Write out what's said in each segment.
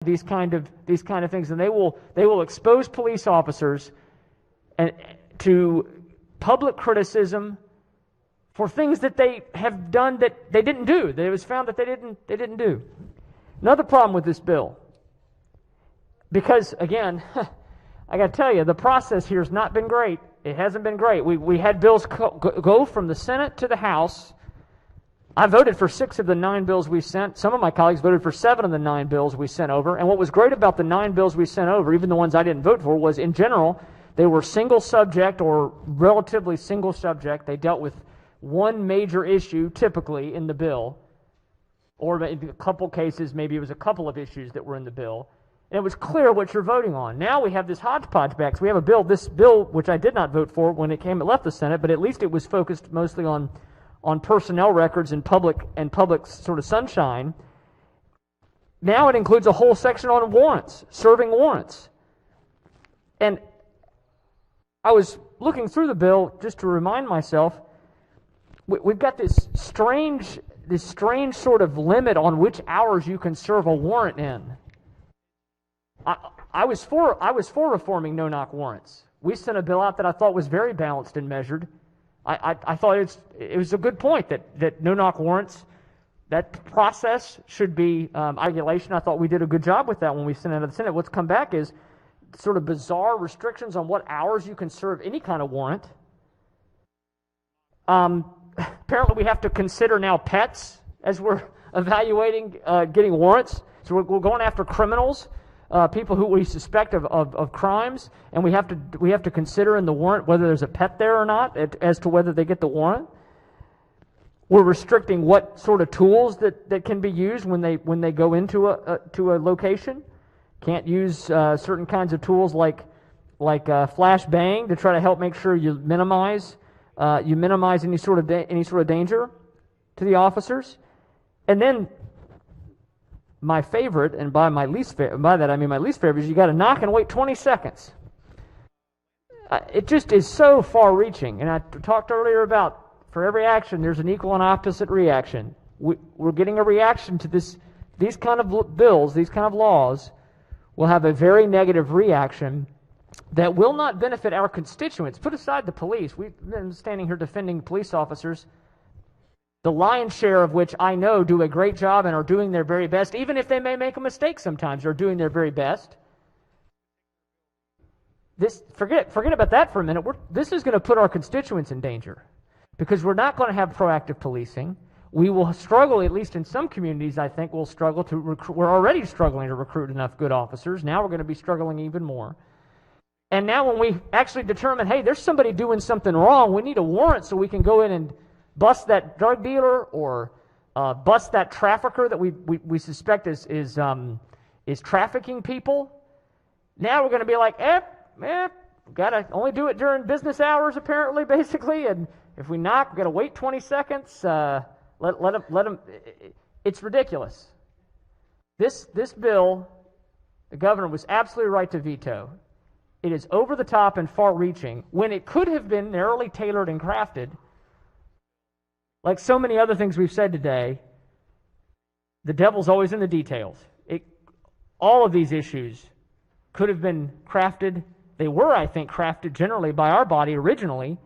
these kind of things, and they will expose police officers and to public criticism for things that they have done that they didn't do. That it was found that they didn't do. Another problem with this bill, because again, I got to tell you, the process here has not been great. It hasn't been great. We had bills go from the Senate to the House. I voted for 6 of the 9 bills we sent. Some of my colleagues voted for 7 of the 9 bills we sent over. And what was great about the 9 bills we sent over, even the ones I didn't vote for, was in general, they were single subject or relatively single subject. They dealt with one major issue typically in the bill, or in a couple cases, maybe it was a couple of issues that were in the bill. And it was clear what you're voting on. Now we have this hodgepodge back. So we have a bill, this bill, which I did not vote for when it left the Senate, but at least it was focused mostly on personnel records and public sort of sunshine. Now it includes a whole section on warrants, serving warrants. And I was looking through the bill just to remind myself, we've got this strange sort of limit on which hours you can serve a warrant in. I was for reforming no-knock warrants. We sent a bill out that I thought was very balanced and measured. I thought it was a good point that no-knock warrants, that process should be regulation. I thought we did a good job with that when we sent it to the Senate. What's come back is sort of bizarre restrictions on what hours you can serve any kind of warrant. Apparently we have to consider now pets as we're evaluating getting warrants. So we're going after criminals, people who we suspect of crimes, and we have to consider in the warrant whether there's a pet there or not as to whether they get the warrant. We're restricting what sort of tools that can be used when they go into a location. Can't use certain kinds of tools like flash bang to try to help make sure you minimize any sort of danger to the officers. And then my favorite, and by that I mean my least favorite, is you got to knock and wait 20 seconds. It just is so far-reaching. And I talked earlier about for every action there's an equal and opposite reaction. We're getting a reaction to these kind of bills, these kind of laws will have a very negative reaction that will not benefit our constituents. Put aside the police. We've been standing here defending police officers, the lion's share of which I know do a great job and are doing their very best, even if they may make a mistake sometimes, they're doing their very best. Forget about that for a minute. This is going to put our constituents in danger because we're not going to have proactive policing. We will struggle, at least in some communities, I think, we'll struggle to recruit. We're already struggling to recruit enough good officers. Now we're going to be struggling even more. And now when we actually determine, hey, there's somebody doing something wrong, we need a warrant so we can go in and bust that drug dealer or bust that trafficker that we suspect is trafficking people. Now we're going to be like, got to only do it during business hours apparently, basically. And if we knock, we've got to wait 20 seconds. Let them. It's ridiculous. This bill, the governor was absolutely right to veto. It is over the top and far-reaching when it could have been narrowly tailored and crafted. Like so many other things we've said today, the devil's always in the details. All of these issues could have been crafted. They were, I think, crafted generally by our body originally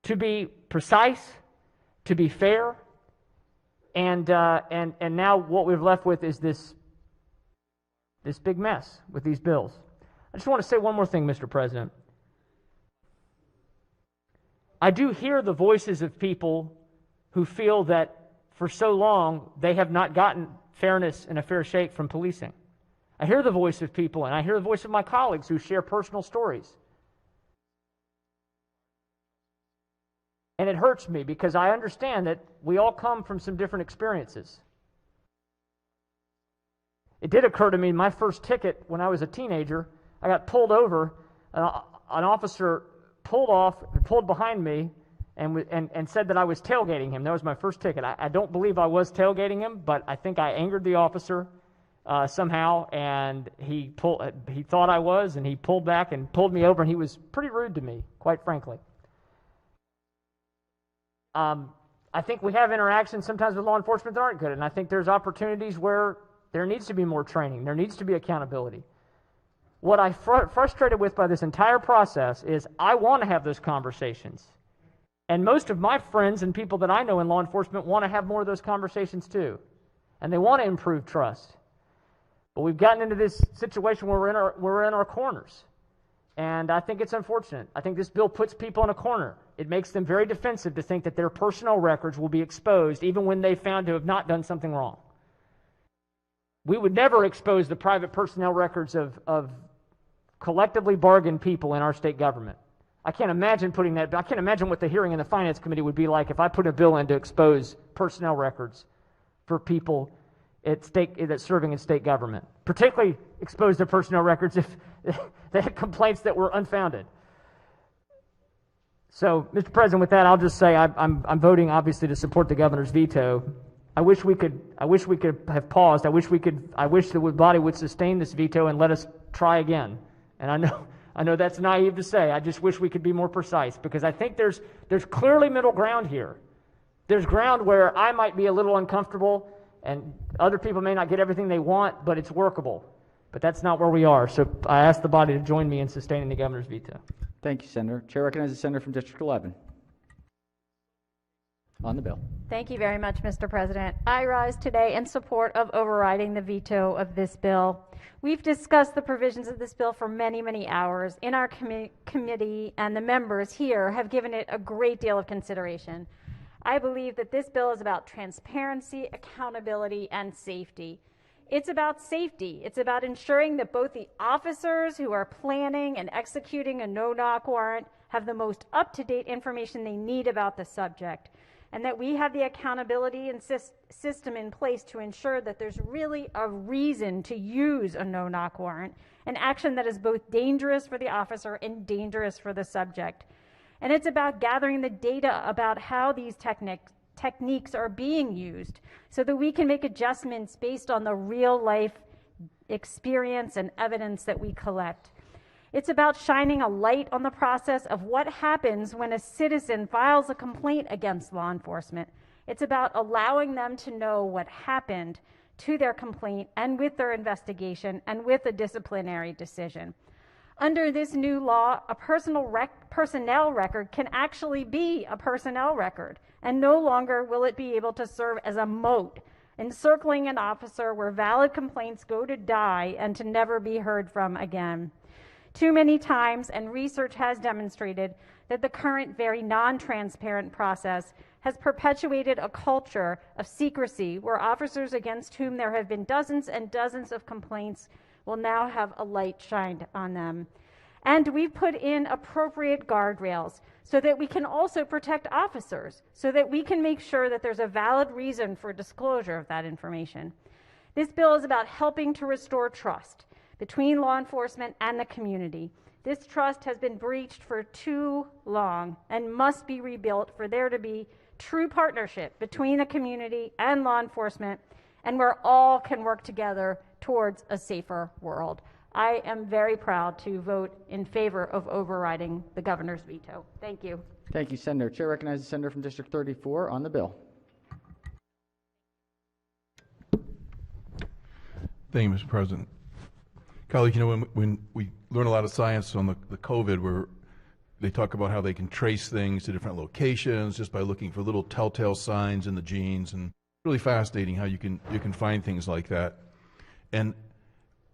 to be precise, to be fair, and now what we've left with is this big mess with these bills. I just want to say one more thing, Mr. President. I do hear the voices of people who feel that for so long they have not gotten fairness and a fair shake from policing. I hear the voice of people, and I hear the voice of my colleagues who share personal stories. And it hurts me because I understand that we all come from some different experiences. It did occur to me, my first ticket when I was a teenager, I got pulled over. An officer pulled behind me and said that I was tailgating him. That was my first ticket. I don't believe I was tailgating him, but I think I angered the officer somehow, and he thought I was, and he pulled back and pulled me over, and he was pretty rude to me, quite frankly. I think we have interactions sometimes with law enforcement that aren't good, and I think there's opportunities where There needs to be more training. There needs to be accountability. What I'm frustrated with by this entire process is I want to have those conversations. And most of my friends and people that I know in law enforcement want to have more of those conversations too. And they want to improve trust. But we've gotten into this situation where we're in our corners. And I think it's unfortunate. I think this bill puts people in a corner. It makes them very defensive to think that their personnel records will be exposed even when they found to have not done something wrong. We would never expose the private personnel records of collectively bargained people in our state government. I can't imagine what the hearing in the Finance Committee would be like if I put a bill in to expose personnel records for people that's serving in state government. Particularly expose their personnel records if they had complaints that were unfounded. So, Mr. President, with that, I'll just say I'm voting obviously to support the governor's veto. I wish we could have paused. I wish the body would sustain this veto and let us try again. And I know that's naive to say. I just wish we could be more precise, because I think there's clearly middle ground here. There's ground where I might be a little uncomfortable and other people may not get everything they want, but it's workable. But that's not where we are. So I ask the body to join me in sustaining the governor's veto. Thank you, Senator. Chair recognizes the Senator from District 11. On the bill. Thank you very much, Mr. President. I rise today in support of overriding the veto of this bill. We've discussed the provisions of this bill for many, many hours in our committee, and the members here have given it a great deal of consideration. I believe that this bill is about transparency, accountability, and safety. It's about safety. It's about ensuring that both the officers who are planning and executing a no-knock warrant have the most up-to-date information they need about the subject, and that we have the accountability and system in place to ensure that there's really a reason to use a no-knock warrant, an action that is both dangerous for the officer and dangerous for the subject. And it's about gathering the data about how these techniques are being used so that we can make adjustments based on the real-life experience and evidence that we collect. It's about shining a light on the process of what happens when a citizen files a complaint against law enforcement. It's about allowing them to know what happened to their complaint and with their investigation and with a disciplinary decision. Under this new law, a personnel record can actually be a personnel record, and no longer will it be able to serve as a moat, encircling an officer where valid complaints go to die and to never be heard from again. Too many times, and research has demonstrated, that the current very non-transparent process has perpetuated a culture of secrecy where officers against whom there have been dozens and dozens of complaints will now have a light shined on them. And we've put in appropriate guardrails so that we can also protect officers, so that we can make sure that there's a valid reason for disclosure of that information. This bill is about helping to restore trust between law enforcement and the community. This trust has been breached for too long and must be rebuilt for there to be true partnership between the community and law enforcement, and where all can work together towards a safer world. I am very proud to vote in favor of overriding the governor's veto. Thank you. Thank you, Senator. Chair recognizes the Senator from District 34 on the bill. Thank you, Mr. President. Colleagues, you know, when we learn a lot of science on the COVID, where they talk about how they can trace things to different locations just by looking for little telltale signs in the genes, and really fascinating how you can find things like that. And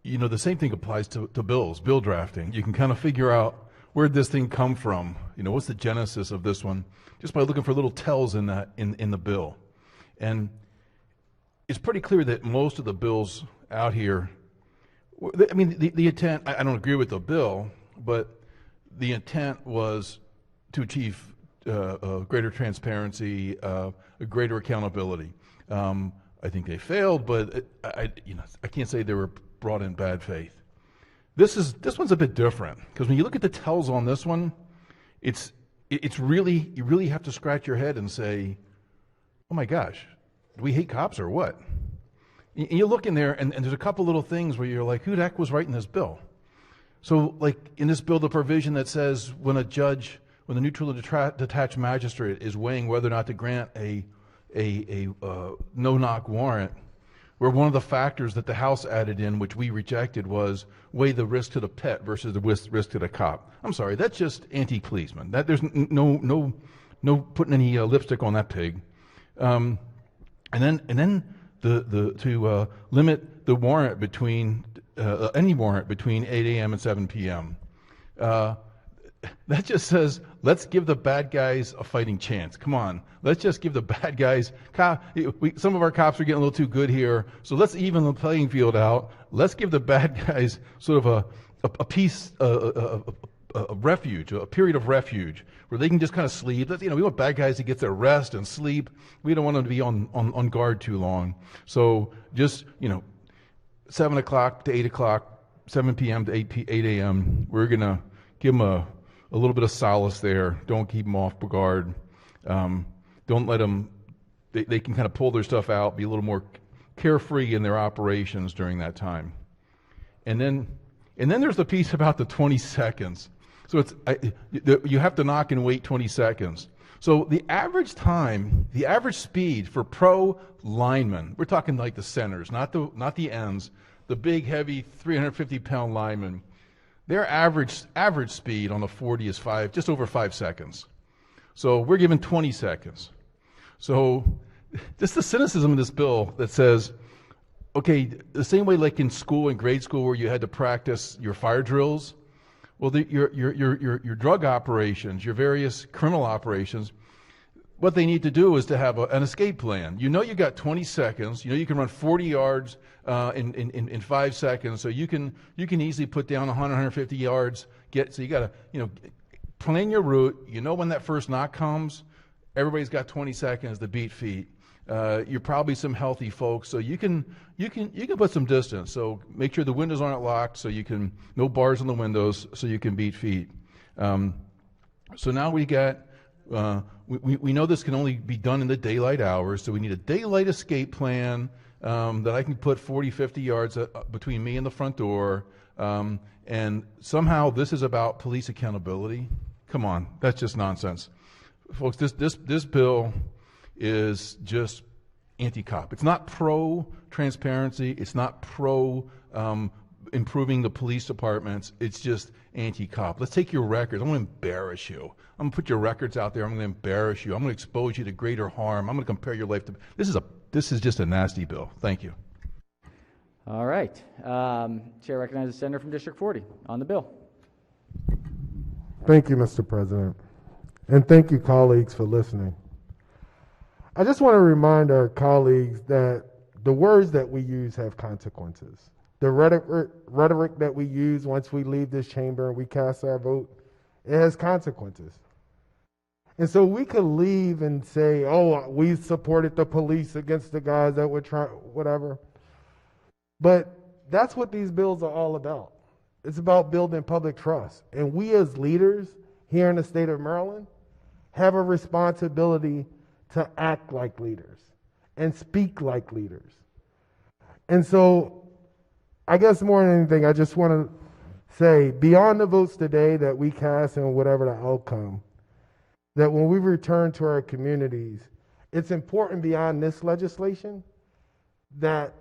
you know, the same thing applies to bill drafting. You can kind of figure out where'd this thing come from. You know, what's the genesis of this one, just by looking for little tells in the bill. And it's pretty clear that most of the bills out here, I mean, the intent, I don't agree with the bill, but the intent was to achieve greater transparency, a greater accountability. I think they failed, but I can't say they were brought in bad faith. This one's a bit different, because when you look at the tells on this one, it's really, you really have to scratch your head and say, oh my gosh, do we hate cops or what? And you look in there, and there's a couple little things where you're like, who the heck was writing this bill? So, like in this bill, the provision that says when the neutral detached magistrate is weighing whether or not to grant a no-knock warrant, where one of the factors that the House added in, which we rejected, was weigh the risk to the pet versus the risk to the cop. I'm sorry, that's just anti-policeman. That there's no putting any lipstick on that pig. And then to limit the warrant between any warrant between 8 a.m. and 7 p.m. That just says, let's give the bad guys a fighting chance. Come on, let's just give the bad guys. Some of our cops are getting a little too good here, so let's even the playing field out. Let's give the bad guys sort of a piece, a refuge, a period of refuge where they can just kind of sleep. We want bad guys to get their rest and sleep. We don't want them to be on guard too long. So just 7 o'clock to 8 o'clock, 7 p.m. to 8 a.m. We're gonna give them a little bit of solace there. Don't keep them off guard. Don't let them. They can kind of pull their stuff out, be a little more carefree in their operations during that time. And then there's the piece about the 20 seconds. So you have to knock and wait 20 seconds. So the average time, the average speed for pro linemen, we're talking like the centers, not the ends, the big, heavy 350-pound linemen. Their average speed on the 40 is just over 5 seconds. So we're given 20 seconds. So just the cynicism of this bill that says, okay, the same way like in school, in grade school, where you had to practice your fire drills, well, your drug operations, your various criminal operations, what they need to do is to have an escape plan. You got 20 seconds. You can run 40 yards in 5 seconds. So you can easily put down 150 yards. So you got to plan your route. When that first knock comes, everybody's got 20 seconds to beat feet. You're probably some healthy folks, so you can put some distance. So make sure the windows aren't locked, so no bars on the windows, so you can beat feet. So now we got. We know this can only be done in the daylight hours, so we need a daylight escape plan that I can put 40, 50 yards between me and the front door. And somehow this is about police accountability. Come on, that's just nonsense. Folks, this bill is just anti-cop. It's not pro-transparency. It's not improving the police departments. It's just anti-cop. Let's take your records. I'm going to embarrass you. I'm going to put your records out there. I'm going to embarrass you. I'm going to expose you to greater harm. I'm going to compare your life to. This is just a nasty bill. Thank you. All right. Chair recognizes the senator from District 40 on the bill. Thank you, Mr. President. And thank you, colleagues, for listening. I just want to remind our colleagues that the words that we use have consequences. The rhetoric that we use once we leave this chamber and we cast our vote, it has consequences. And so we could leave and say, oh, we supported the police against the guys that were trying, whatever. But that's what these bills are all about. It's about building public trust. And we as leaders here in the state of Maryland have a responsibility to act like leaders and speak like leaders. And so I guess more than anything, I just want to say, beyond the votes today that we cast and whatever the outcome, that when we return to our communities, it's important beyond this legislation that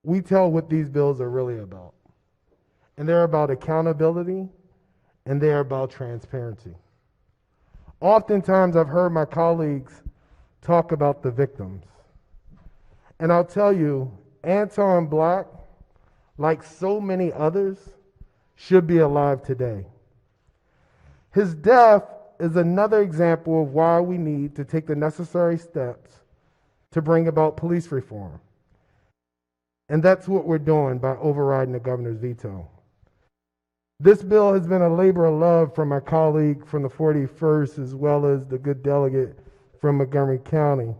we tell what these bills are really about. And they're about accountability, and they're about transparency. Oftentimes I've heard my colleagues talk about the victims. And I'll tell you, Anton Black, like so many others, should be alive today. His death is another example of why we need to take the necessary steps to bring about police reform. And that's what we're doing by overriding the governor's veto. This bill has been a labor of love from my colleague from the 41st, as well as the good delegate from Montgomery County,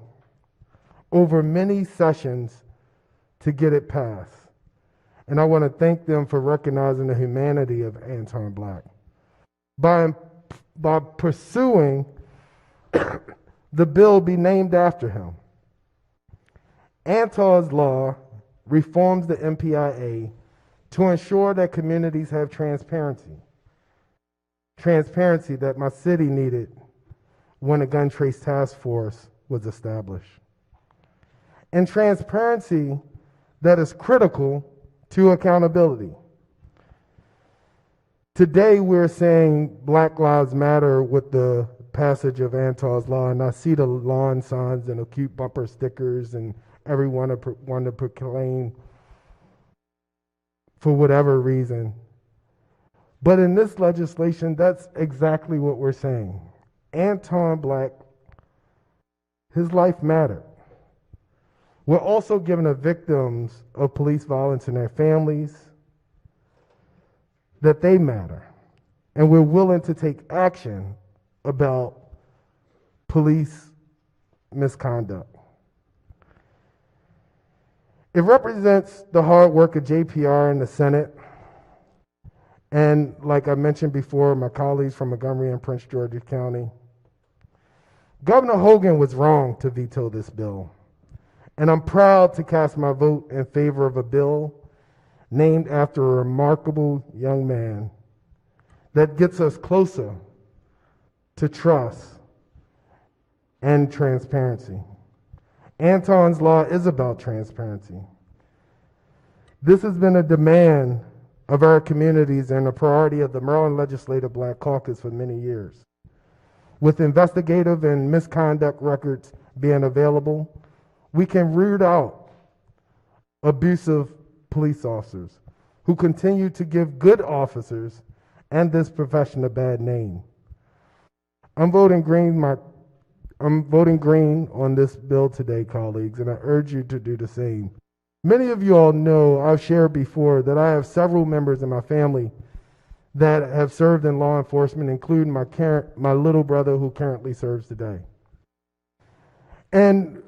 over many sessions to get it passed. And I want to thank them for recognizing the humanity of Anton Black. By pursuing the bill be named after him. Anton's law reforms the MPIA to ensure that communities have transparency. Transparency that my city needed when a gun trace task force was established. and transparency that is critical to accountability. Today we're saying Black Lives Matter with the passage of Anton's law, and I see the lawn signs and the cute bumper stickers and everyone want to proclaim for whatever reason. But in this legislation, that's exactly what we're saying. Anton Black, his life mattered. We're also giving the victims of police violence and their families that they matter. And we're willing to take action about police misconduct. It represents the hard work of JPR in the Senate. And like I mentioned before, my colleagues from Montgomery and Prince George's County. Governor Hogan was wrong to veto this bill. And I'm proud to cast my vote in favor of a bill named after a remarkable young man that gets us closer to trust and transparency. Anton's law is about transparency. This has been a demand of our communities and a priority of the Maryland Legislative Black Caucus for many years. With investigative and misconduct records being available, we can root out abusive police officers who continue to give good officers and this profession a bad name. I'm voting green on this bill today, colleagues, and I urge you to do the same. Many of you all know, I've shared before, that I have several members in my family that have served in law enforcement, including my little brother who currently serves today. And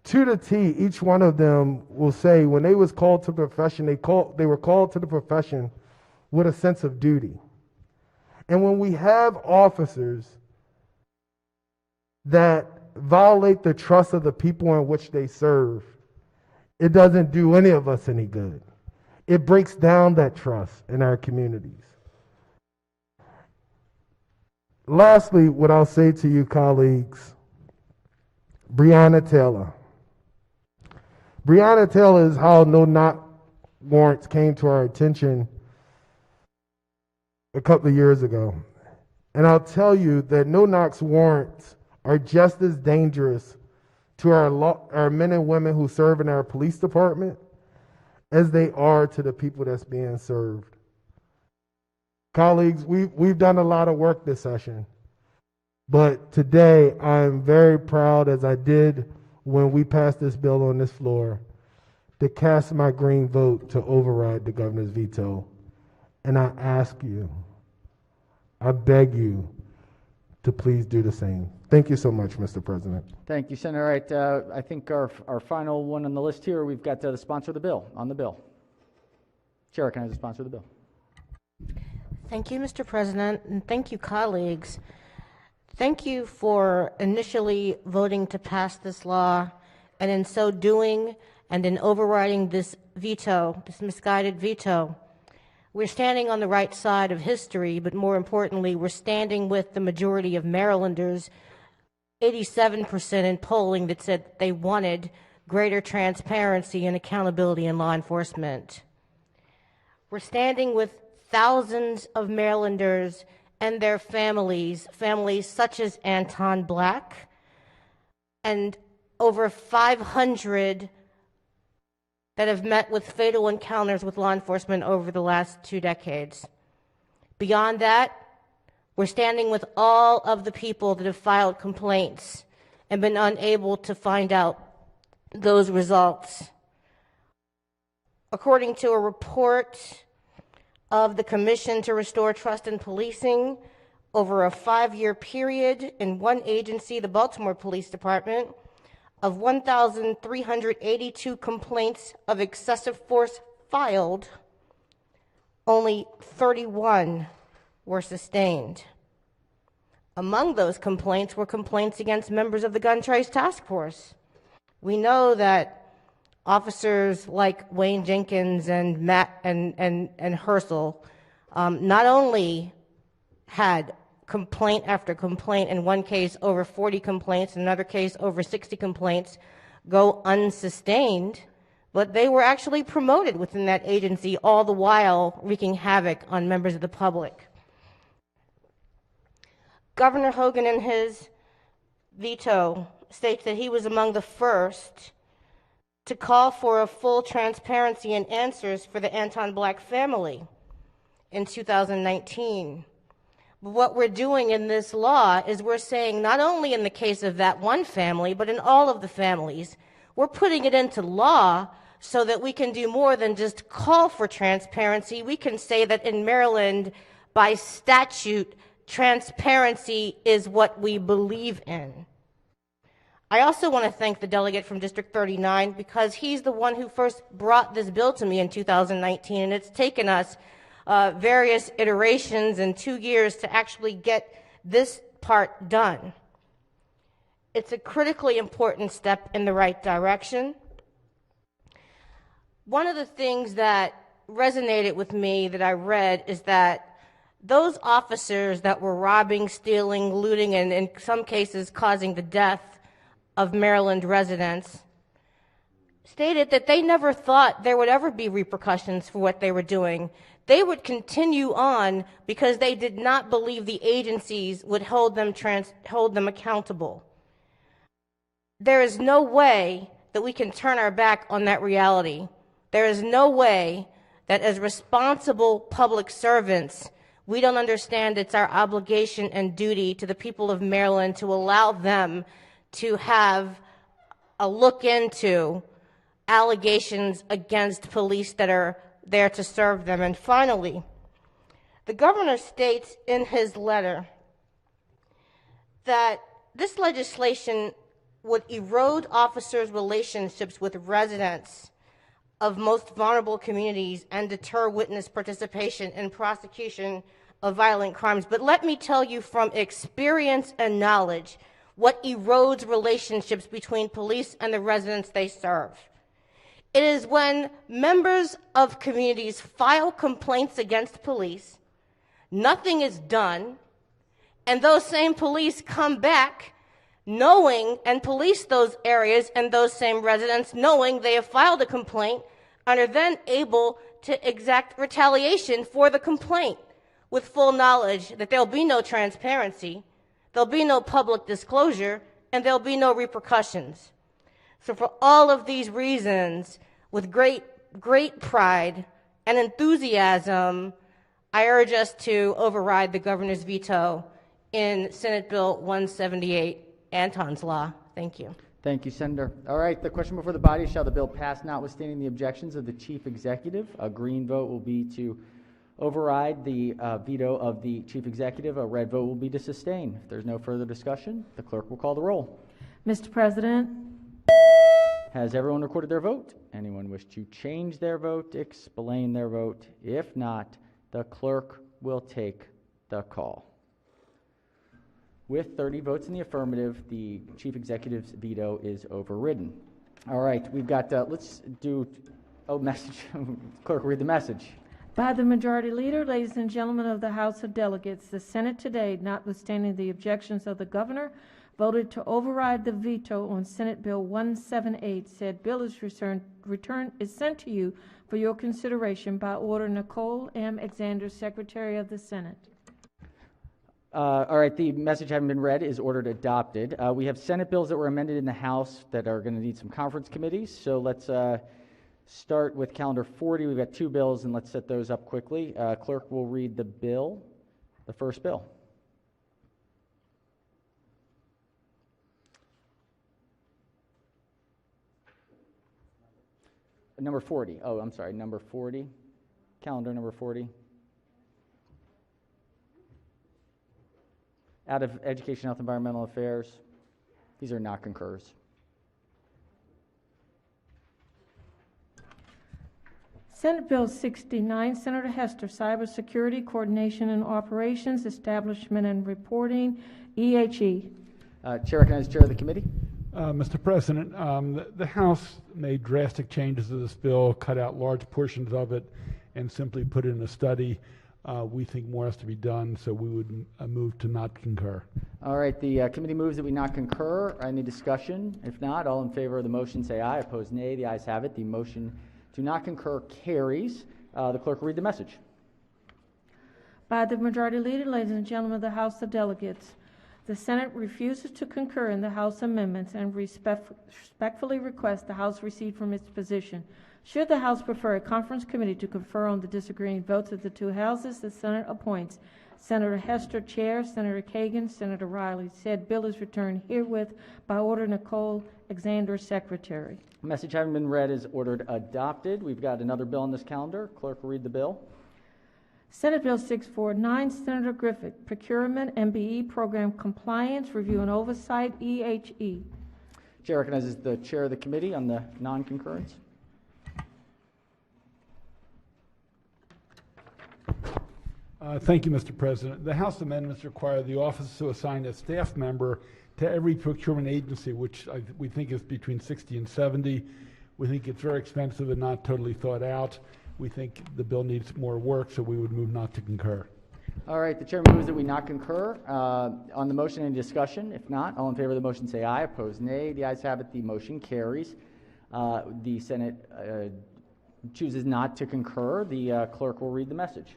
to the T, each one of them will say when they was called to the profession, they were called to the profession with a sense of duty. And when we have officers that violate the trust of the people in which they serve, it doesn't do any of us any good. It breaks down that trust in our communities. Lastly, what I'll say to you, colleagues, Breonna Taylor. Breonna Taylor is how no-knock warrants came to our attention a couple of years ago. And I'll tell you that no-knock warrants are just as dangerous to our men and women who serve in our police department as they are to the people that's being served. Colleagues, we've done a lot of work this session, but today I'm very proud, as I did when we passed this bill on this floor, to cast my green vote to override the governor's veto. And I ask you, I beg you to please do the same. Thank you so much, Mr. President. Thank you, Senator. All right, I think our final one on the list here, we've got the sponsor of the bill, on the bill. Chair recognizes the sponsor of the bill. Thank you, Mr. President, and thank you, colleagues. Thank you for initially voting to pass this law, and in so doing, and in overriding this veto, this misguided veto. We're standing on the right side of history, but more importantly, we're standing with the majority of Marylanders, 87% in polling that said they wanted greater transparency and accountability in law enforcement. We're standing with thousands of Marylanders and their families such as Anton Black, and over 500 that have met with fatal encounters with law enforcement over the last 2 decades. Beyond that, we're standing with all of the people that have filed complaints and been unable to find out those results. According to a report of the Commission to Restore Trust in Policing, over a 5-year period in one agency, the Baltimore Police Department, of 1,382 complaints of excessive force filed, only 31 were sustained. Among those complaints were complaints against members of the Gun Trace Task Force. We know that officers like Wayne Jenkins and Matt and Herschel not only had complaint after complaint, in one case over 40 complaints, in another case over 60 complaints, go unsustained, but they were actually promoted within that agency, all the while wreaking havoc on members of the public. Governor Hogan, in his veto, states that he was among the first to call for a full transparency and answers for the Anton Black family in 2019. But what we're doing in this law is we're saying not only in the case of that one family, but in all of the families, we're putting it into law so that we can do more than just call for transparency. We can say that in Maryland, by statute, transparency is what we believe in. I also want to thank the delegate from District 39 because he's the one who first brought this bill to me in 2019, and it's taken us various iterations and 2 years to actually get this part done. It's a critically important step in the right direction. One of the things that resonated with me that I read is that those officers that were robbing, stealing, looting, and in some cases causing the death of Maryland residents stated that they never thought there would ever be repercussions for what they were doing. They would continue on because they did not believe the agencies would hold them accountable. There is no way that we can turn our back on that reality. There is no way that as responsible public servants, we don't understand it's our obligation and duty to the people of Maryland to allow them to have a look into allegations against police that are there to serve them. And finally, the governor states in his letter that this legislation would erode officers' relationships with residents of most vulnerable communities and deter witness participation in prosecution of violent crimes. But let me tell you from experience and knowledge what erodes relationships between police and the residents they serve. It is when members of communities file complaints against police, nothing is done, and those same police come back knowing and police those areas and those same residents knowing they have filed a complaint and are then able to exact retaliation for the complaint with full knowledge that there'll be no transparency, there'll be no public disclosure, and there'll be no repercussions. So for all of these reasons, with great pride and enthusiasm, I urge us to override the governor's veto in Senate Bill 178, Anton's Law. Thank you. Thank you, Senator. All right, the question before the body: shall the bill pass notwithstanding the objections of the chief executive? A green vote will be to override the veto of the chief executive. A red vote will be to sustain. If there's no further discussion, the clerk will call the roll. Mr. President, Has everyone recorded their vote? Anyone wish to change their vote, explain their vote? If not, the clerk will take the call. With 30 votes in the affirmative, the chief executive's veto is overridden. All right, we've got, let's do, message. Clerk, read the message. by the Majority Leader, ladies and gentlemen of the House of Delegates, the Senate today, notwithstanding the objections of the Governor, voted to override the veto on Senate Bill 178. Said bill is sent to you for your consideration by order Nicole M. Alexander, Secretary of the Senate. All right, the message having been read is ordered adopted. We have Senate bills that were amended in the House that are going to need some conference committees. So let's start with calendar 40. We've got two bills, and let's set those up quickly. Clerk will read the bill, the first bill. Number 40. Oh, I'm sorry, number 40. Calendar number 40. Out of Education, Health, Environmental Affairs. These are not concurs. Senate Bill 69, Senator Hester, Cybersecurity, Coordination and Operations, Establishment and Reporting, EHE. Chair recognizes Chair of the Committee. Mr. President, the House made drastic changes to this bill, cut out large portions of it, and simply put it in a study. We think more has to be done, so we would move to not concur. All right, the committee moves that we not concur. Any discussion? If not, all in favor of the motion say aye. Opposed, nay. The ayes have it. The motion to not concur carries. The clerk will read the message. By the majority leader, ladies and gentlemen of the House of Delegates, the Senate refuses to concur in the House amendments and respectfully requests the House recede from its position. Should the House prefer a conference committee to confer on the disagreeing votes of the two houses, the Senate appoints Senator Hester Chair, Senator Kagan, Senator Riley. Said bill is returned herewith by order Nicole Alexander, Secretary. Message having been read is ordered adopted. We've got another bill on this calendar. Clerk will read the bill. Senate Bill 649, Senator Griffith, Procurement, MBE Program Compliance, Review and Oversight, EHE. Chair recognizes the chair of the committee on the non-concurrence. Thank you, Mr. President. The House amendments require the office to assign a staff member to every procurement agency, which we think is between 60 and 70. We think it's very expensive and not totally thought out. We think the bill needs more work, so we would move not to concur. All right, the chair moves that we not concur. On the motion, any discussion? If not, all in favor of the motion say aye. Opposed, nay. The ayes have it. The motion carries. The Senate chooses not to concur. The clerk will read the message.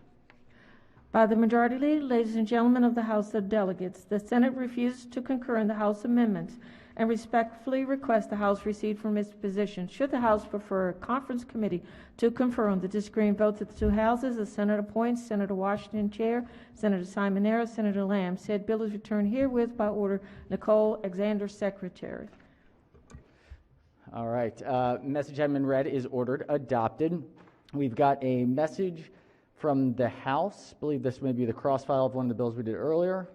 By the majority leader, ladies and gentlemen of the House of Delegates, the Senate refuses to concur in the House amendments and respectfully requests the House recede from its position. Should the House prefer a conference committee to confer on the disagreeing votes of the two houses, the Senate appoints Senator Washington Chair, Senator Simonero, Senator Lamb. Said bill is returned herewith by order Nicole Alexander, Secretary. All right, message having been read is ordered adopted. We've got a message from the House. I believe this may be the cross-file of one of the bills we did earlier.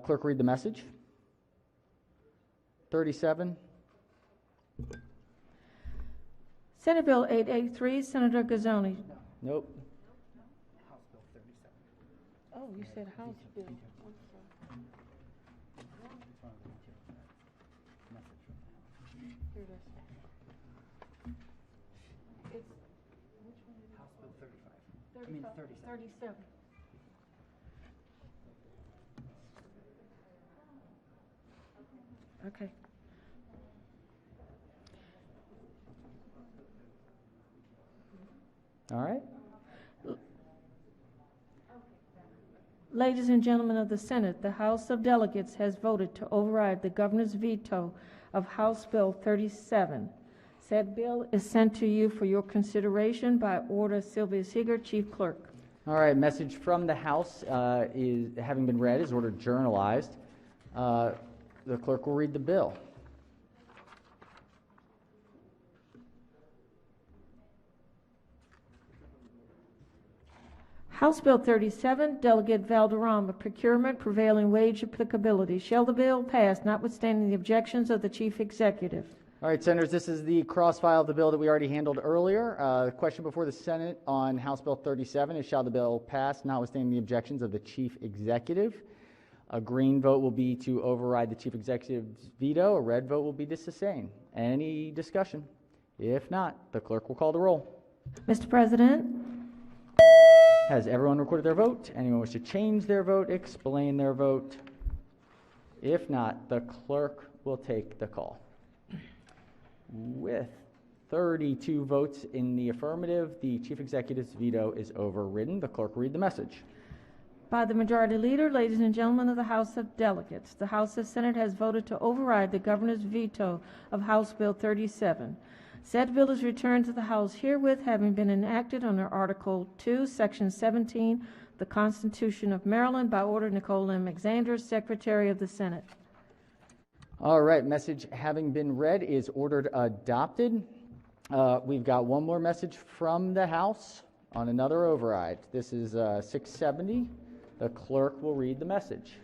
Clerk, read the message. 37. Senate Bill 883, Senator Gazzoni. Nope. Oh, you said House Bill. Here it is. House Bill 35. 37. Okay. All right. Ladies and gentlemen of the Senate, the House of Delegates has voted to override the governor's veto of House Bill 37. Said bill is sent to you for your consideration by order Sylvia Seeger, Chief Clerk. All right, message from the House is having been read is ordered journalized. The clerk will read the bill. House Bill 37, Delegate Valderrama, Procurement, Prevailing Wage Applicability. Shall the bill pass, notwithstanding the objections of the Chief Executive? All right, Senators, this is the cross-file of the bill that we already handled earlier. The question before the Senate on House Bill 37 is, shall the bill pass, notwithstanding the objections of the Chief Executive? A green vote will be to override the Chief Executive's veto. A red vote will be to sustain. Any discussion? If not, the clerk will call the roll. Mr. President, Has everyone recorded their vote? Anyone wish to change their vote, explain their vote? If not, the clerk will take the call. With 32 votes in the affirmative, the Chief Executive's veto is overridden. The clerk will read the message. by the majority leader, ladies and gentlemen of the House of Delegates, the House of Senate has voted to override the governor's veto of House Bill 37. Said bill is returned to the House herewith, having been enacted under Article 2, Section 17, the Constitution of Maryland, by order Nicole M. Alexander, Secretary of the Senate. All right, message having been read is ordered adopted. We've got one more message from the House on another override. This is 670. The clerk will read the message.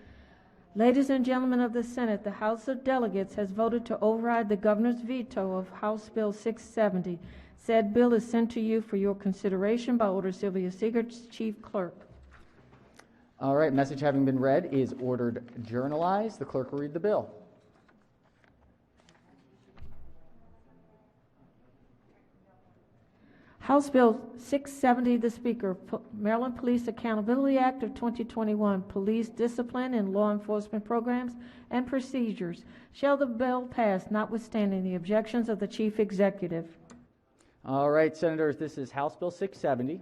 Ladies and gentlemen of the Senate, the House of Delegates has voted to override the governor's veto of House Bill 670. Said bill is sent to you for your consideration by order Sylvia Seeger, Chief Clerk. All right, message having been read is ordered journalized. The clerk will read the bill. House Bill 670, the Speaker, Maryland Police Accountability Act of 2021, Police Discipline and Law Enforcement Programs and Procedures. Shall the bill pass, notwithstanding the objections of the Chief Executive? All right, Senators, this is House Bill 670.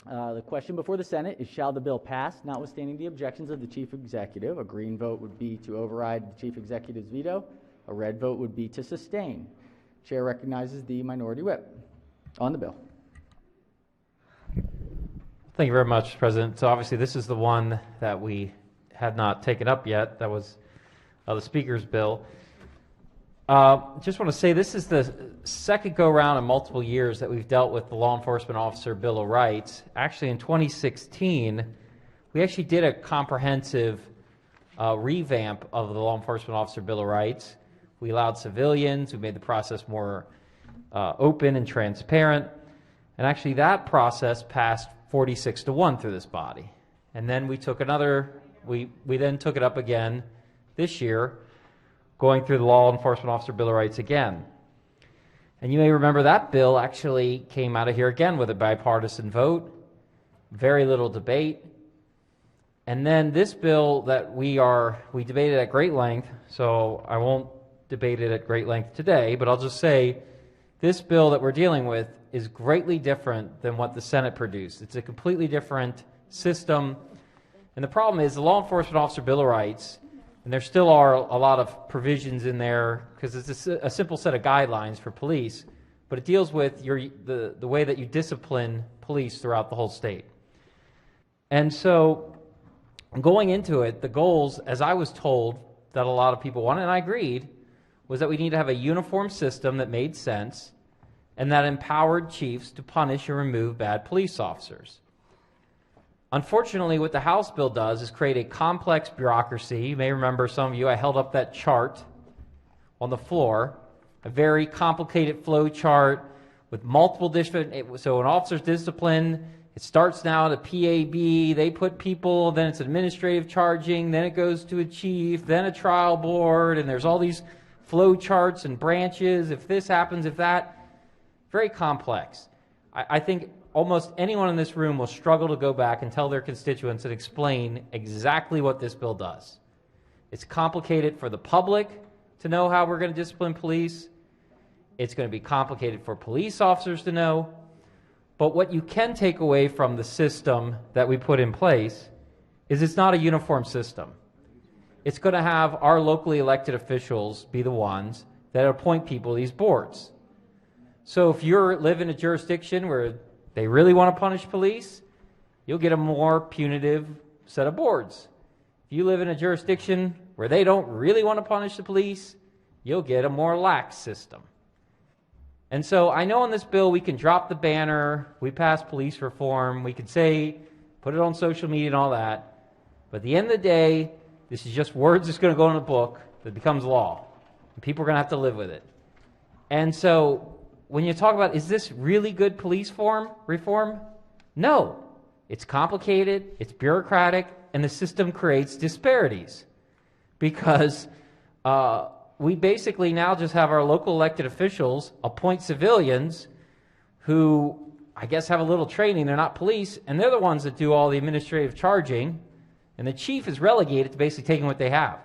The question before the Senate is, shall the bill pass, notwithstanding the objections of the Chief Executive? A green vote would be to override the Chief Executive's veto. A red vote would be to sustain. Chair recognizes the Minority Whip on the bill. Thank you very much, President. So obviously this is the one that we had not taken up yet. That was the Speaker's bill. Just want to say this is the second go-round in multiple years that we've dealt with the Law Enforcement Officer Bill of Rights. Actually, in 2016, we actually did a comprehensive revamp of the Law Enforcement Officer Bill of Rights. We allowed civilians, we made the process more open and transparent, and actually that process passed 46-1 through this body. And then we took we then took it up again this year, going through the Law Enforcement Officer Bill of Rights again. And you may remember that bill actually came out of here again with a bipartisan vote, very little debate. And then this bill that we debated at great length, so I won't debate it at great length today, but I'll just say this bill that we're dealing with is greatly different than what the Senate produced. It's a completely different system. And the problem is the Law Enforcement Officer Bill of Rights, and there still are a lot of provisions in there because it's a simple set of guidelines for police, but it deals with the way that you discipline police throughout the whole state. And so going into it, the goals, as I was told, that a lot of people wanted, and I agreed, was that we need to have a uniform system that made sense and that empowered chiefs to punish and remove bad police officers. Unfortunately, what the House bill does is create a complex bureaucracy. You may remember, some of you, I held up that chart on the floor, a very complicated flow chart with multiple different, so an officer's discipline, it starts now at a PAB, they put people, then it's administrative charging, then it goes to a chief, then a trial board, and there's all these flow charts and branches, if this happens, if that. Very complex. I think almost anyone in this room will struggle to go back and tell their constituents and explain exactly what this bill does. It's complicated for the public to know how we're going to discipline police. It's going to be complicated for police officers to know. But what you can take away from the system that we put in place is it's not a uniform system. It's going to have our locally elected officials be the ones that appoint people to these boards. So if you live in a jurisdiction where they really want to punish police, you'll get a more punitive set of boards. If you live in a jurisdiction where they don't really want to punish the police, you'll get a more lax system. And so I know on this bill we can drop the banner, we pass police reform, we can say, put it on social media and all that, but at the end of the day, this is just words that's going to go in a book that becomes law, and people are going to have to live with it. And so when you talk about, is this really good police reform? No. It's complicated, it's bureaucratic, and the system creates disparities. Because we basically now just have our local elected officials appoint civilians who, I guess, have a little training. They're not police, and they're the ones that do all the administrative charging, and the chief is relegated to basically taking what they have.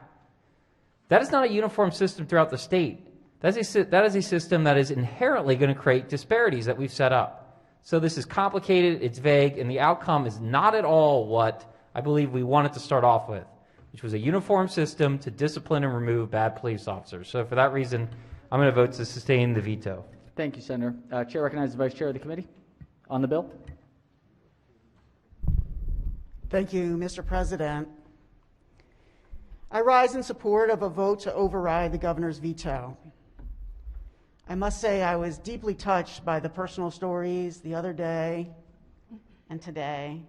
That is not a uniform system throughout the state. That is a system that is inherently going to create disparities that we've set up. So this is complicated, it's vague, and the outcome is not at all what I believe we wanted to start off with, which was a uniform system to discipline and remove bad police officers. So for that reason, I'm going to vote to sustain the veto. Thank you, Senator. Chair recognizes the Vice Chair of the committee on the bill. Thank you, Mr. President. I rise in support of a vote to override the governor's veto. I must say I was deeply touched by the personal stories the other day and today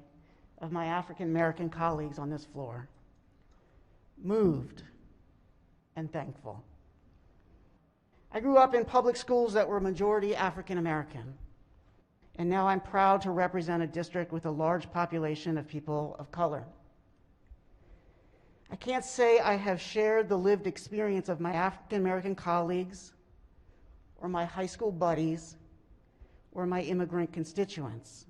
of my African American colleagues on this floor. Moved and thankful. I grew up in public schools that were majority African American, and now I'm proud to represent a district with a large population of people of color. I can't say I have shared the lived experience of my African American colleagues or my high school buddies or my immigrant constituents.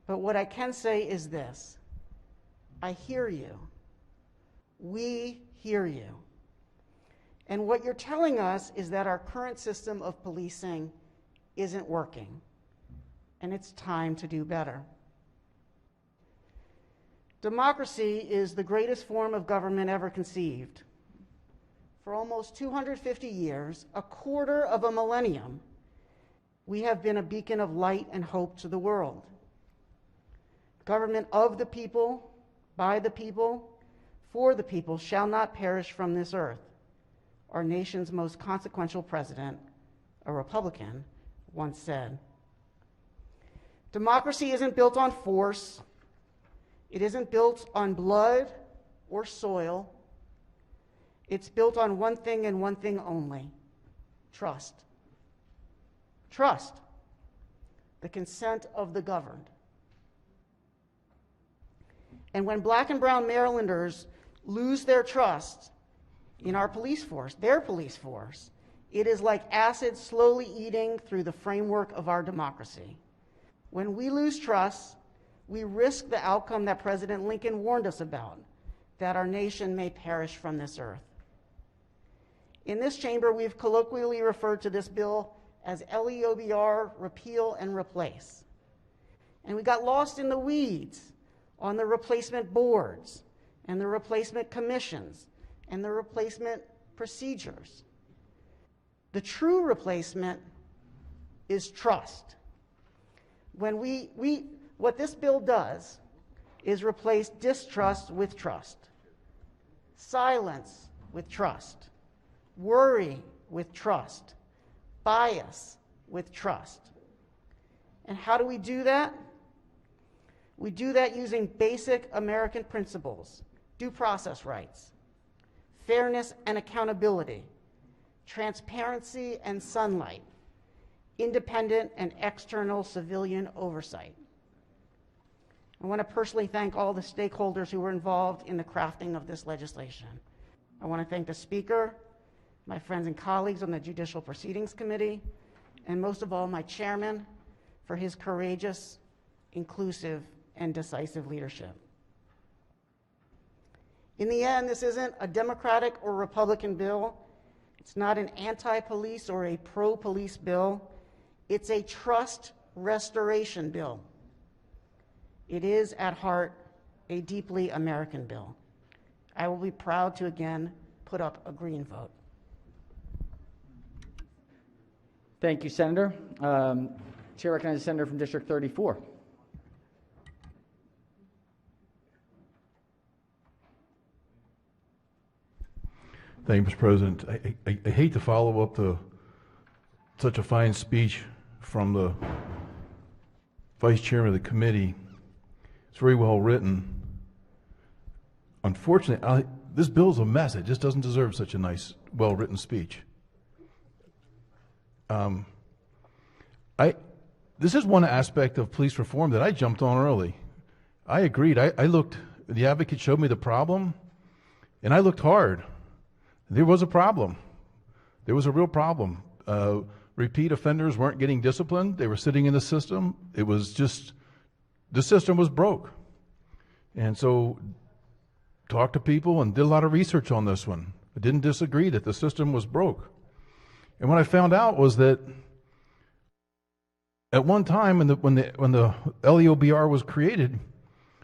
But what I can say is this: I hear you. We hear you. And what you're telling us is that our current system of policing isn't working, and it's time to do better. Democracy is the greatest form of government ever conceived. For almost 250 years, a quarter of a millennium, we have been a beacon of light and hope to the world. Government of the people, by the people, for the people shall not perish from this earth. Our nation's most consequential president, a Republican, once said. Democracy isn't built on force. It isn't built on blood or soil. It's built on one thing and one thing only: trust. Trust. The consent of the governed. And when Black and brown Marylanders lose their trust in our police force, their police force, it is like acid slowly eating through the framework of our democracy. When we lose trust, we risk the outcome that President Lincoln warned us about, that our nation may perish from this earth. In this chamber, we've colloquially referred to this bill as LEOBR, repeal and replace. And we got lost in the weeds on the replacement boards and the replacement commissions and the replacement procedures. The true replacement is trust. When what this bill does is replace distrust with trust, silence with trust, worry with trust, bias with trust. And how do we do that? We do that using basic American principles: due process rights, fairness and accountability, transparency and sunlight, independent and external civilian oversight. I want to personally thank all the stakeholders who were involved in the crafting of this legislation. I want to thank the Speaker, my friends and colleagues on the Judicial Proceedings Committee, and most of all, my chairman for his courageous, inclusive, and decisive leadership. In the end, this isn't a Democratic or Republican bill. It's not an anti-police or a pro-police bill. It's a trust restoration bill. It is, at heart, a deeply American bill. I will be proud to again put up a green vote. Thank you, Senator. Chair recognizes the Senator from District 34. Thank you, Mr. President. I hate to follow up such a fine speech from the Vice Chairman of the committee. It's very well written. Unfortunately, this bill is a mess. It just doesn't deserve such a nice, well-written speech. This is one aspect of police reform that I jumped on early. I agreed. I looked, the advocate showed me the problem, and I looked hard. There was a problem. There was a real problem. Repeat offenders weren't getting disciplined. They were sitting in the system. It was just, the system was broke. And so, talked to people and did a lot of research on this one. I didn't disagree that the system was broke. And what I found out was that at one time when the LEOBR was created,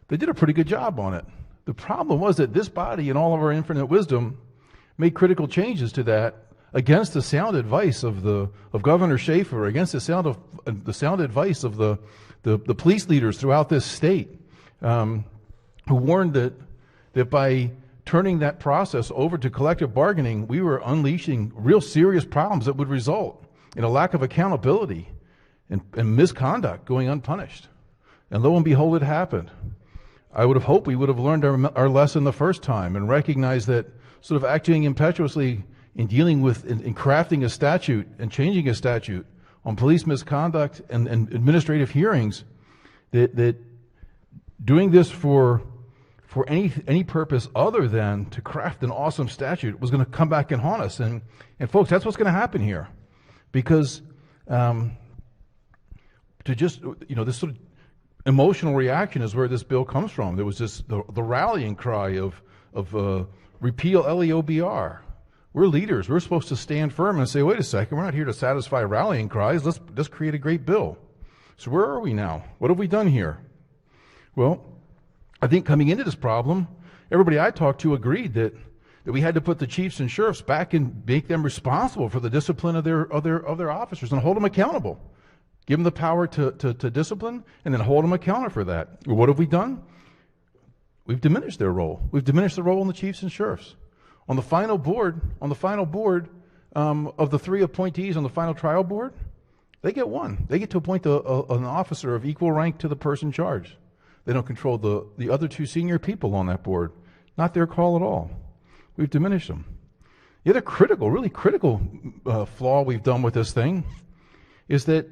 they did a pretty good job on it. The problem was that this body, in all of our infinite wisdom, made critical changes to that against the sound advice of Governor Schaefer, against the sound advice of the police leaders throughout this state, who warned that by turning that process over to collective bargaining, we were unleashing real serious problems that would result in a lack of accountability and misconduct going unpunished. And lo and behold, it happened. I would have hoped we would have learned our lesson the first time and recognized that sort of acting impetuously in dealing with, in crafting a statute and changing a statute on police misconduct and administrative hearings, that doing this for any purpose other than to craft an awesome statute was going to come back and haunt us. And folks, that's what's going to happen here. Because to just, this sort of emotional reaction is where this bill comes from. There was the rallying cry of repeal LEOBR. We're leaders. We're supposed to stand firm and say, wait a second, we're not here to satisfy rallying cries. Let's create a great bill. So where are we now? What have we done here? Well, I think coming into this problem, everybody I talked to agreed that we had to put the chiefs and sheriffs back and make them responsible for the discipline of their officers and hold them accountable. Give them the power to discipline and then hold them accountable for that. Well, what have we done? We've diminished their role. We've diminished the role in the chiefs and sheriffs. On the final board of the 3 appointees on the final trial board, they get one. They get to appoint an officer of equal rank to the person charged. They don't control the other 2 senior people on that board. Not their call at all. We've diminished them. The other really critical flaw we've done with this thing is that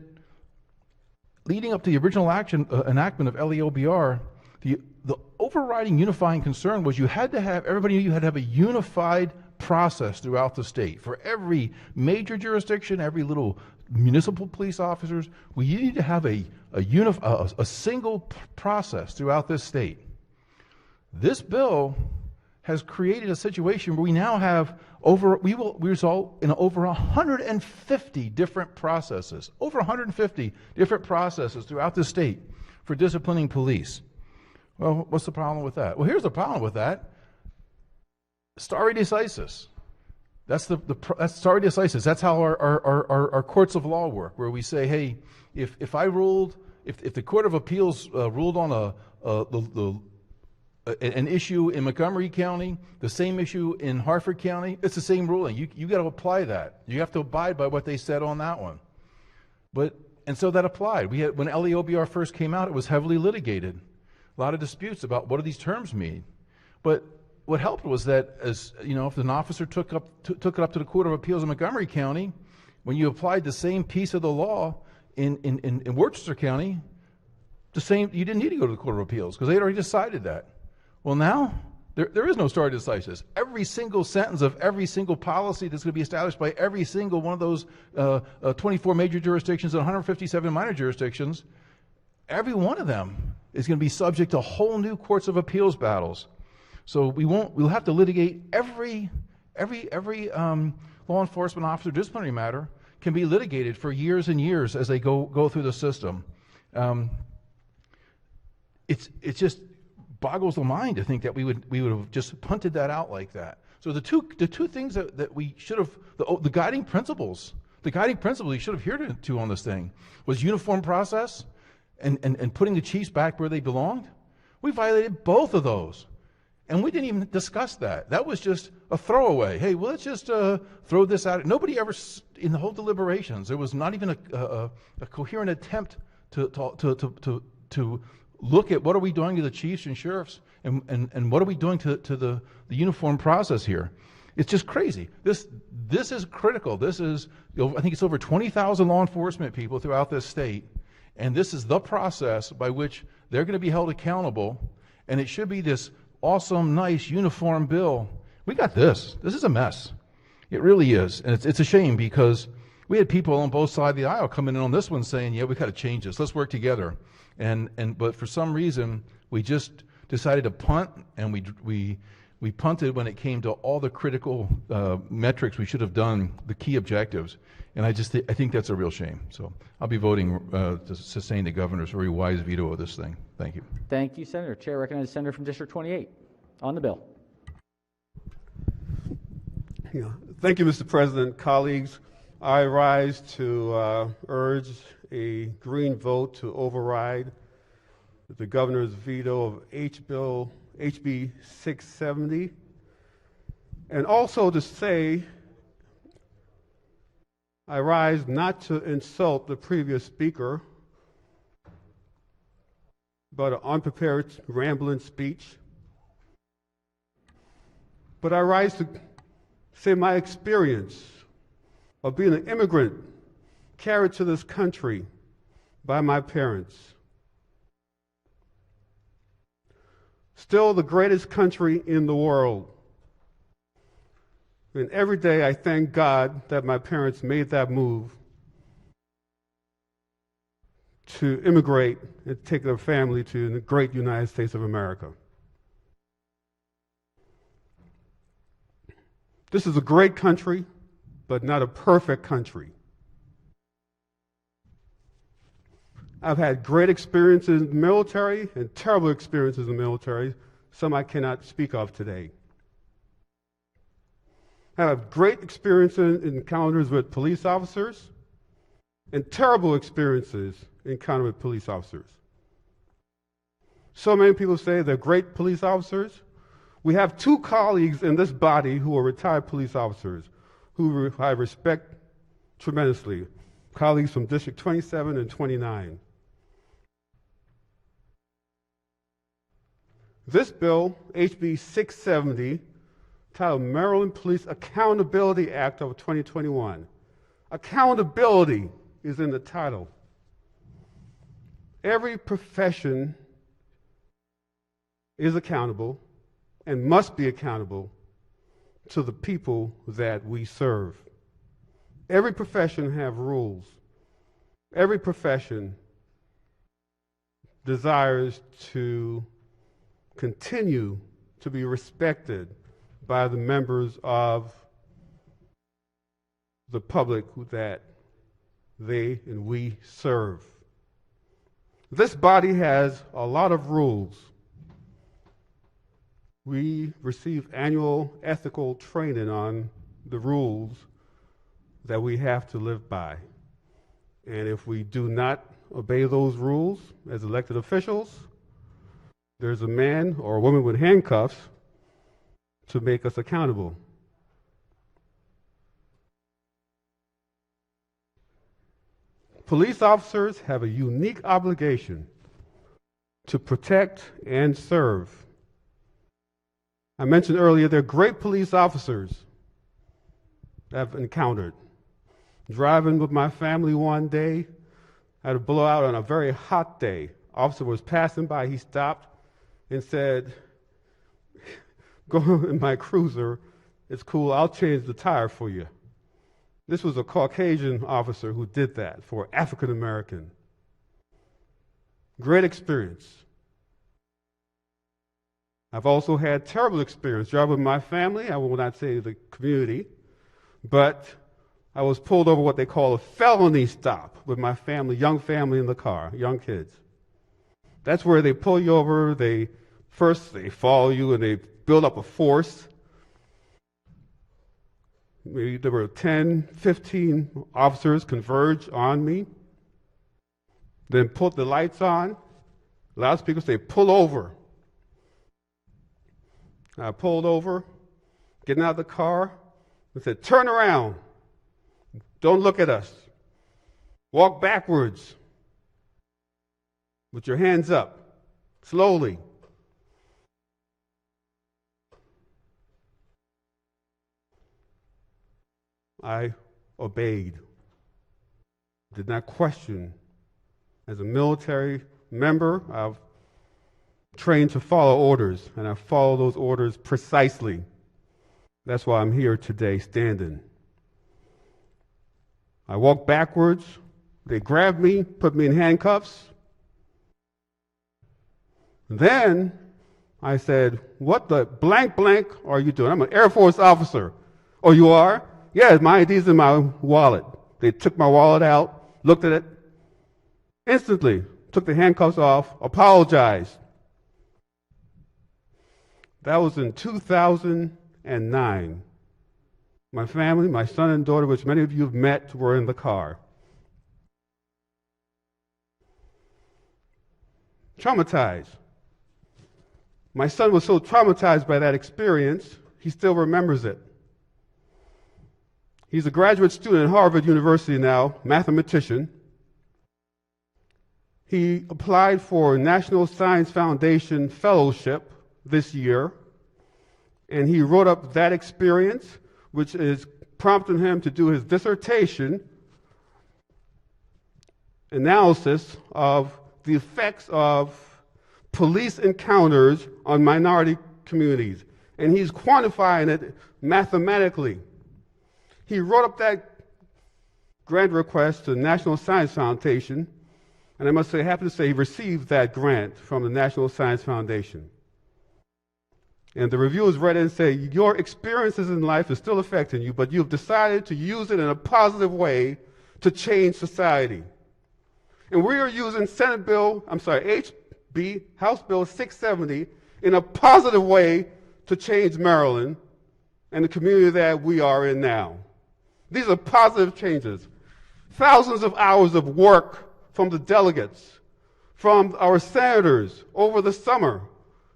leading up to the original enactment of LEOBR, the overriding unifying concern was everybody knew you had to have a unified process throughout the state. For every major jurisdiction, every little municipal police officers, we need to have a single process throughout this state. This bill has created a situation where we now have we will result in over 150 different processes, over 150 different processes throughout the state for disciplining police. Well, what's the problem with that? Well, here's the problem with that. Stare decisis. That's that's stare decisis. That's how our courts of law work, where we say, hey, if the Court of Appeals ruled on an issue in Montgomery County, the same issue in Harford County, it's the same ruling. You got to apply that. You have to abide by what they said on that one. And so that applied. When LEOBR first came out, it was heavily litigated. A lot of disputes about what do these terms mean. But what helped was that, if an officer took it up to the Court of Appeals in Montgomery County, when you applied the same piece of the law in Worcester County, you didn't need to go to the Court of Appeals because they had already decided that. Well, now there is no stare decisis. Every single sentence of every single policy that's going to be established by every single one of those 24 major jurisdictions and 157 minor jurisdictions, every one of them is going to be subject to whole new courts of appeals battles. So we'll have to litigate every law enforcement officer disciplinary matter can be litigated for years and years as they go through the system. It just boggles the mind to think that we would have just punted that out like that. So the two things that we should have, the guiding principles you should have adhered to on this thing was uniform process and putting the chiefs back where they belonged. We violated both of those. And we didn't even discuss that. That was just a throwaway. Hey, well, let's just throw this out. Nobody ever, in the whole deliberations, there was not even a coherent attempt to look at what are we doing to the chiefs and sheriffs and what are we doing to the uniform process here. It's just crazy. This is critical. I think it's over 20,000 law enforcement people throughout this state, and this is the process by which they're going to be held accountable, and it should be this awesome, nice, uniform bill. We got this. This is a mess. It really is. And it's a shame because we had people on both sides of the aisle coming in on this one saying, yeah, we got to change this. Let's work together. But for some reason, we just decided to punt, and we punted when it came to all the critical metrics we should have done, the key objectives. And I think that's a real shame. So I'll be voting to sustain the governor's very wise veto of this thing. Thank you. Thank you, Senator. Chair recognizes Senator from District 28 on the bill. Yeah. Thank you, Mr. President. Colleagues, I rise to urge a green vote to override the governor's veto of HB 670, and also to say I rise not to insult the previous speaker, but an unprepared, rambling speech. But I rise to say my experience of being an immigrant carried to this country by my parents. Still the greatest country in the world. And every day I thank God that my parents made that move to immigrate and take their family to the great United States of America. This is a great country, but not a perfect country. I've had great experiences in the military and terrible experiences in the military, some I cannot speak of today. I have great experiences in encounters with police officers and terrible experiences in encounters with police officers. So many people say they're great police officers. We have two colleagues in this body who are retired police officers who I respect tremendously, colleagues from District 27 and 29. This bill, HB 670, titled Maryland Police Accountability Act of 2021. Accountability is in the title. Every profession is accountable and must be accountable to the people that we serve. Every profession have rules. Every profession desires to continue to be respected by the members of the public that they and we serve. This body has a lot of rules. We receive annual ethical training on the rules that we have to live by. And if we do not obey those rules as elected officials, there's a man or a woman with handcuffs to make us accountable. Police officers have a unique obligation to protect and serve. I mentioned earlier they're great police officers I've encountered. Driving with my family one day, I had a blowout on a very hot day. Officer was passing by, he stopped and said, "Go in my cruiser, it's cool, I'll change the tire for you." This was a Caucasian officer who did that for African American. Great experience. I've also had terrible experience driving with my family. I will not say the community, but I was pulled over what they call a felony stop with my family, young family in the car, young kids. That's where they pull you over, they follow you and they build up a force. Maybe there were 10, 15 officers converge on me, then put the lights on, loudspeakers say, "Pull over." I pulled over, getting out of the car, and said, "Turn around. Don't look at us. Walk backwards with your hands up, slowly." I obeyed, did not question. As a military member, I've trained to follow orders, and I follow those orders precisely. That's why I'm here today standing. I walked backwards. They grabbed me, put me in handcuffs. And then I said, "What the blank are you doing? I'm an Air Force officer." "Oh, you are?" "Yeah, my ID's in my wallet." They took my wallet out, looked at it, instantly took the handcuffs off, apologized. That was in 2009. My family, my son and daughter, which many of you have met, were in the car. Traumatized. My son was so traumatized by that experience, he still remembers it. He's a graduate student at Harvard University now, mathematician. He applied for a National Science Foundation fellowship this year, and he wrote up that experience, which is prompting him to do his dissertation analysis of the effects of police encounters on minority communities. And he's quantifying it mathematically. He wrote up that grant request to the National Science Foundation, And I must say, happy to say, he received that grant from the National Science Foundation. And the reviewers read it and say, your experiences in life are still affecting you, but you've decided to use it in a positive way to change society. And we are using HB, House Bill 670, in a positive way to change Maryland and the community that we are in now. These are positive changes. Thousands of hours of work from the delegates, from our senators over the summer,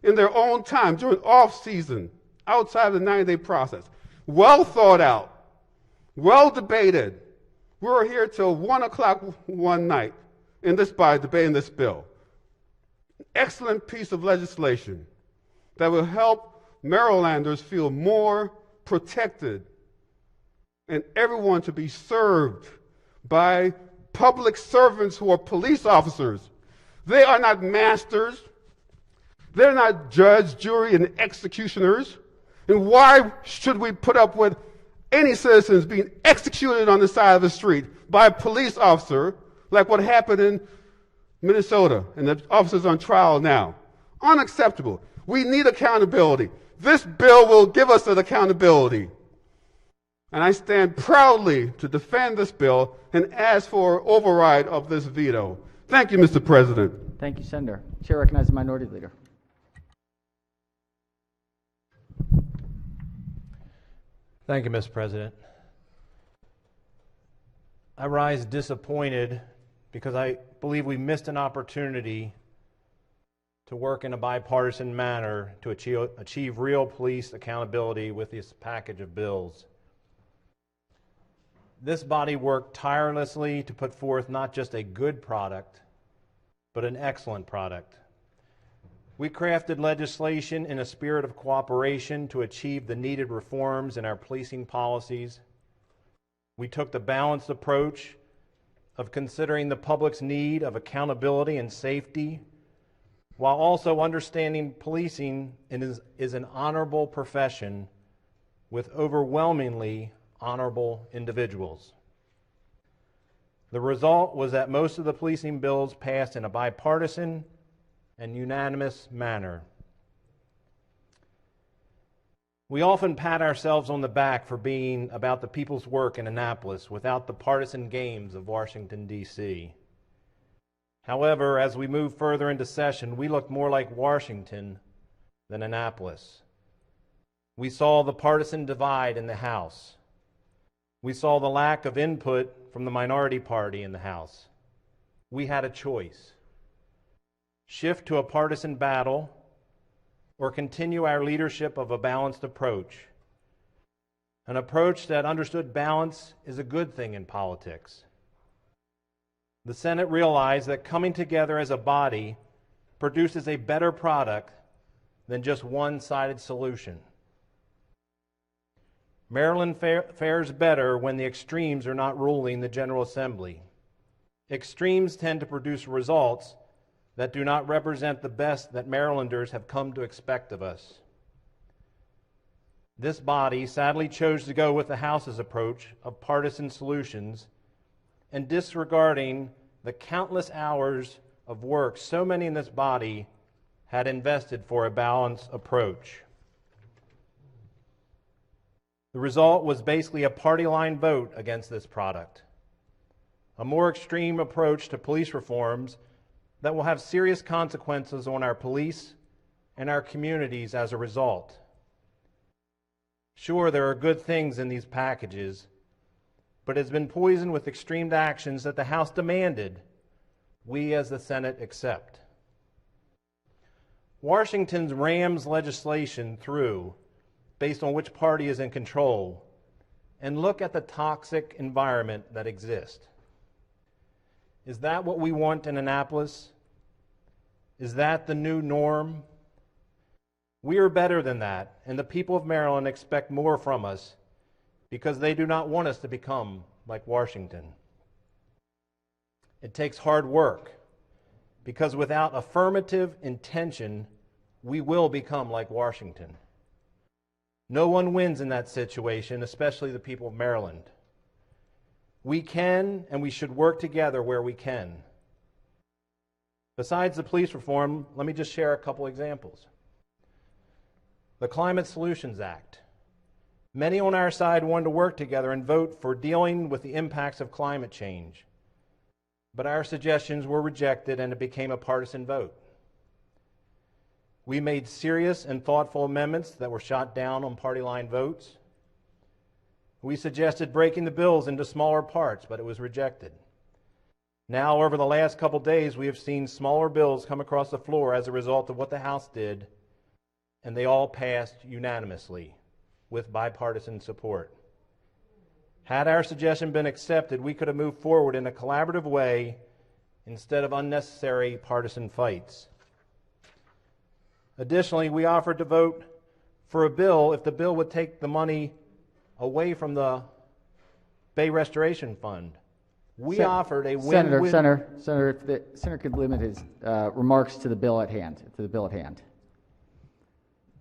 in their own time, during off-season, outside the 90-day process. Well thought out, well debated. We were here till 1 o'clock one night in this body debating this bill. Excellent piece of legislation that will help Marylanders feel more protected and everyone to be served by public servants who are police officers. They are not masters. They're not judge, jury, and executioners. And why should we put up with any citizens being executed on the side of the street by a police officer, like what happened in Minnesota, and the officer's on trial now? Unacceptable. We need accountability. This bill will give us that accountability. And I stand proudly to defend this bill and ask for override of this veto. Thank you, Mr. President. Thank you, Senator. Chair recognizes the Minority Leader. Thank you, Mr. President. I rise disappointed because I believe we missed an opportunity to work in a bipartisan manner to achieve real police accountability with this package of bills. This body worked tirelessly to put forth not just a good product, but an excellent product. We crafted legislation in a spirit of cooperation to achieve the needed reforms in our policing policies. We took the balanced approach of considering the public's need of accountability and safety, while also understanding policing is an honorable profession with overwhelmingly honorable individuals. The result was that most of the policing bills passed in a bipartisan and unanimous manner. We often pat ourselves on the back for being about the people's work in Annapolis without the partisan games of Washington, D.C. However, as we move further into session, we look more like Washington than Annapolis. We saw the partisan divide in the House. We saw the lack of input from the minority party in the House. We had a choice: shift to a partisan battle or continue our leadership of a balanced approach, an approach that understood balance is a good thing in politics. The Senate realized that coming together as a body produces a better product than just one-sided solution. Maryland fares better when the extremes are not ruling the General Assembly. Extremes tend to produce results that do not represent the best that Marylanders have come to expect of us. This body sadly chose to go with the House's approach of partisan solutions and disregarding the countless hours of work so many in this body had invested for a balanced approach. The result was basically a party line vote against this product, a more extreme approach to police reforms that will have serious consequences on our police and our communities as a result. Sure, there are good things in these packages, but it has been poisoned with extreme actions that the House demanded we as the Senate accept. Washington's rams legislation through based on which party is in control, and look at the toxic environment that exists. Is that what we want in Annapolis? Is that the new norm? We are better than that, and the people of Maryland expect more from us because they do not want us to become like Washington. It takes hard work, because without affirmative intention, we will become like Washington. No one wins in that situation, especially the people of Maryland. We can and we should work together where we can. Besides the police reform, let me just share a couple examples. The Climate Solutions Act. Many on our side wanted to work together and vote for dealing with the impacts of climate change. But our suggestions were rejected and it became a partisan vote. We made serious and thoughtful amendments that were shot down on party line votes. We suggested breaking the bills into smaller parts, but it was rejected. Now, over the last couple days, we have seen smaller bills come across the floor as a result of what the House did, and they all passed unanimously with bipartisan support. Had our suggestion been accepted, we could have moved forward in a collaborative way instead of unnecessary partisan fights. Additionally, we offered to vote for a bill if the bill would take the money away from the Bay Restoration Fund. We offered a win-win. Senator, if the Senator could limit his remarks to the bill at hand.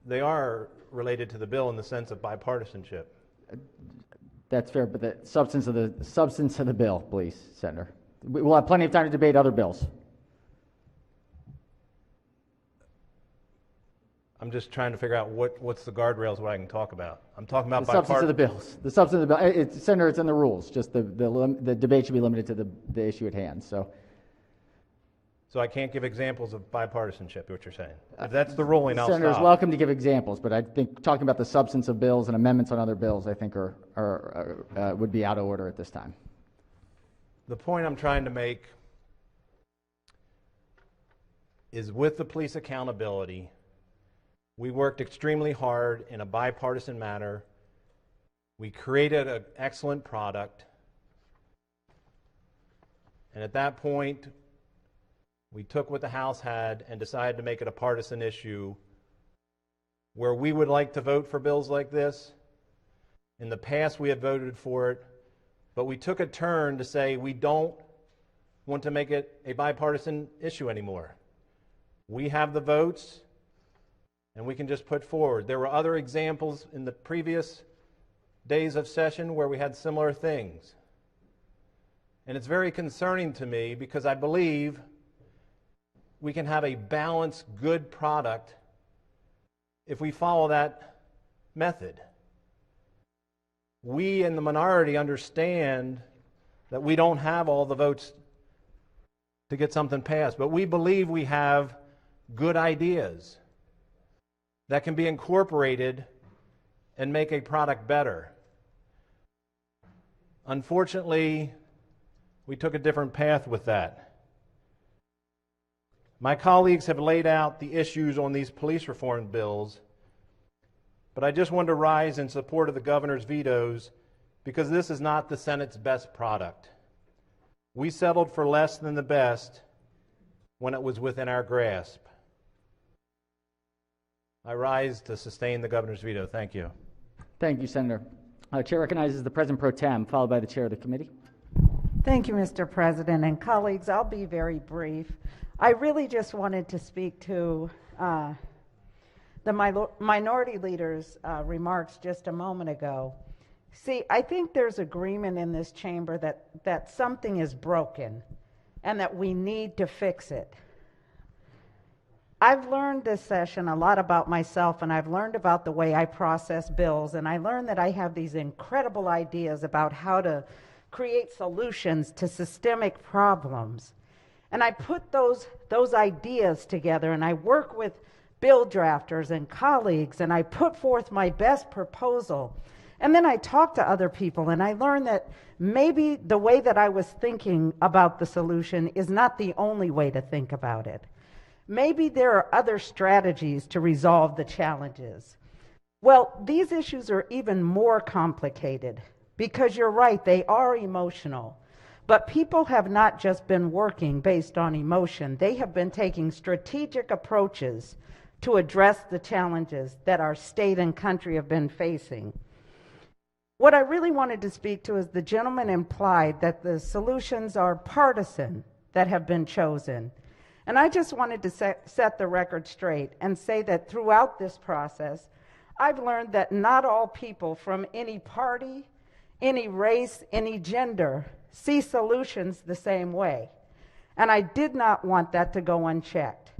They are related to the bill in the sense of bipartisanship. That's fair, but the substance of the bill, please, Senator. We'll have plenty of time to debate other bills. I'm just trying to figure out what's the guardrails, what I can talk about. I'm talking about the substance of the bills. The substance of the bill. Senator, it's in the rules. Just the debate should be limited to the issue at hand. So I can't give examples of bipartisanship, what you're saying. If that's the ruling, I'll Senator's stop. welcome to give examples, but I think talking about the substance of bills and amendments on other bills, I think would be out of order at this time. The point I'm trying to make is with the police accountability, we worked extremely hard in a bipartisan manner. We created an excellent product. And at that point, we took what the House had and decided to make it a partisan issue where we would like to vote for bills like this. In the past, we had voted for it, but we took a turn to say we don't want to make it a bipartisan issue anymore. We have the votes, and we can just put forward. There were other examples in the previous days of session where we had similar things. And it's very concerning to me because I believe we can have a balanced, good product if we follow that method. We in the minority understand that we don't have all the votes to get something passed, but we believe we have good ideas that can be incorporated and make a product better. Unfortunately, we took a different path with that. My colleagues have laid out the issues on these police reform bills, but I just want to rise in support of the governor's vetoes because this is not the Senate's best product. We settled for less than the best when it was within our grasp. I rise to sustain the governor's veto. Thank you. Thank you, Senator. Chair recognizes the President Pro Tem, followed by the Chair of the Committee. Thank you, Mr. President. And colleagues, I'll be very brief. I really just wanted to speak to the minority leader's remarks just a moment ago. See, I think there's agreement in this chamber that something is broken and that we need to fix it. I've learned this session a lot about myself, and I've learned about the way I process bills, and I learned that I have these incredible ideas about how to create solutions to systemic problems. And I put those ideas together, and I work with bill drafters and colleagues, and I put forth my best proposal. And then I talk to other people, and I learn that maybe the way that I was thinking about the solution is not the only way to think about it. Maybe there are other strategies to resolve the challenges. Well, these issues are even more complicated because you're right, they are emotional. But people have not just been working based on emotion. They have been taking strategic approaches to address the challenges that our state and country have been facing. What I really wanted to speak to is the gentleman implied that the solutions are partisan that have been chosen. And I just wanted to set the record straight and say that throughout this process, I've learned that not all people from any party, any race, any gender see solutions the same way. and I did not want that to go unchecked.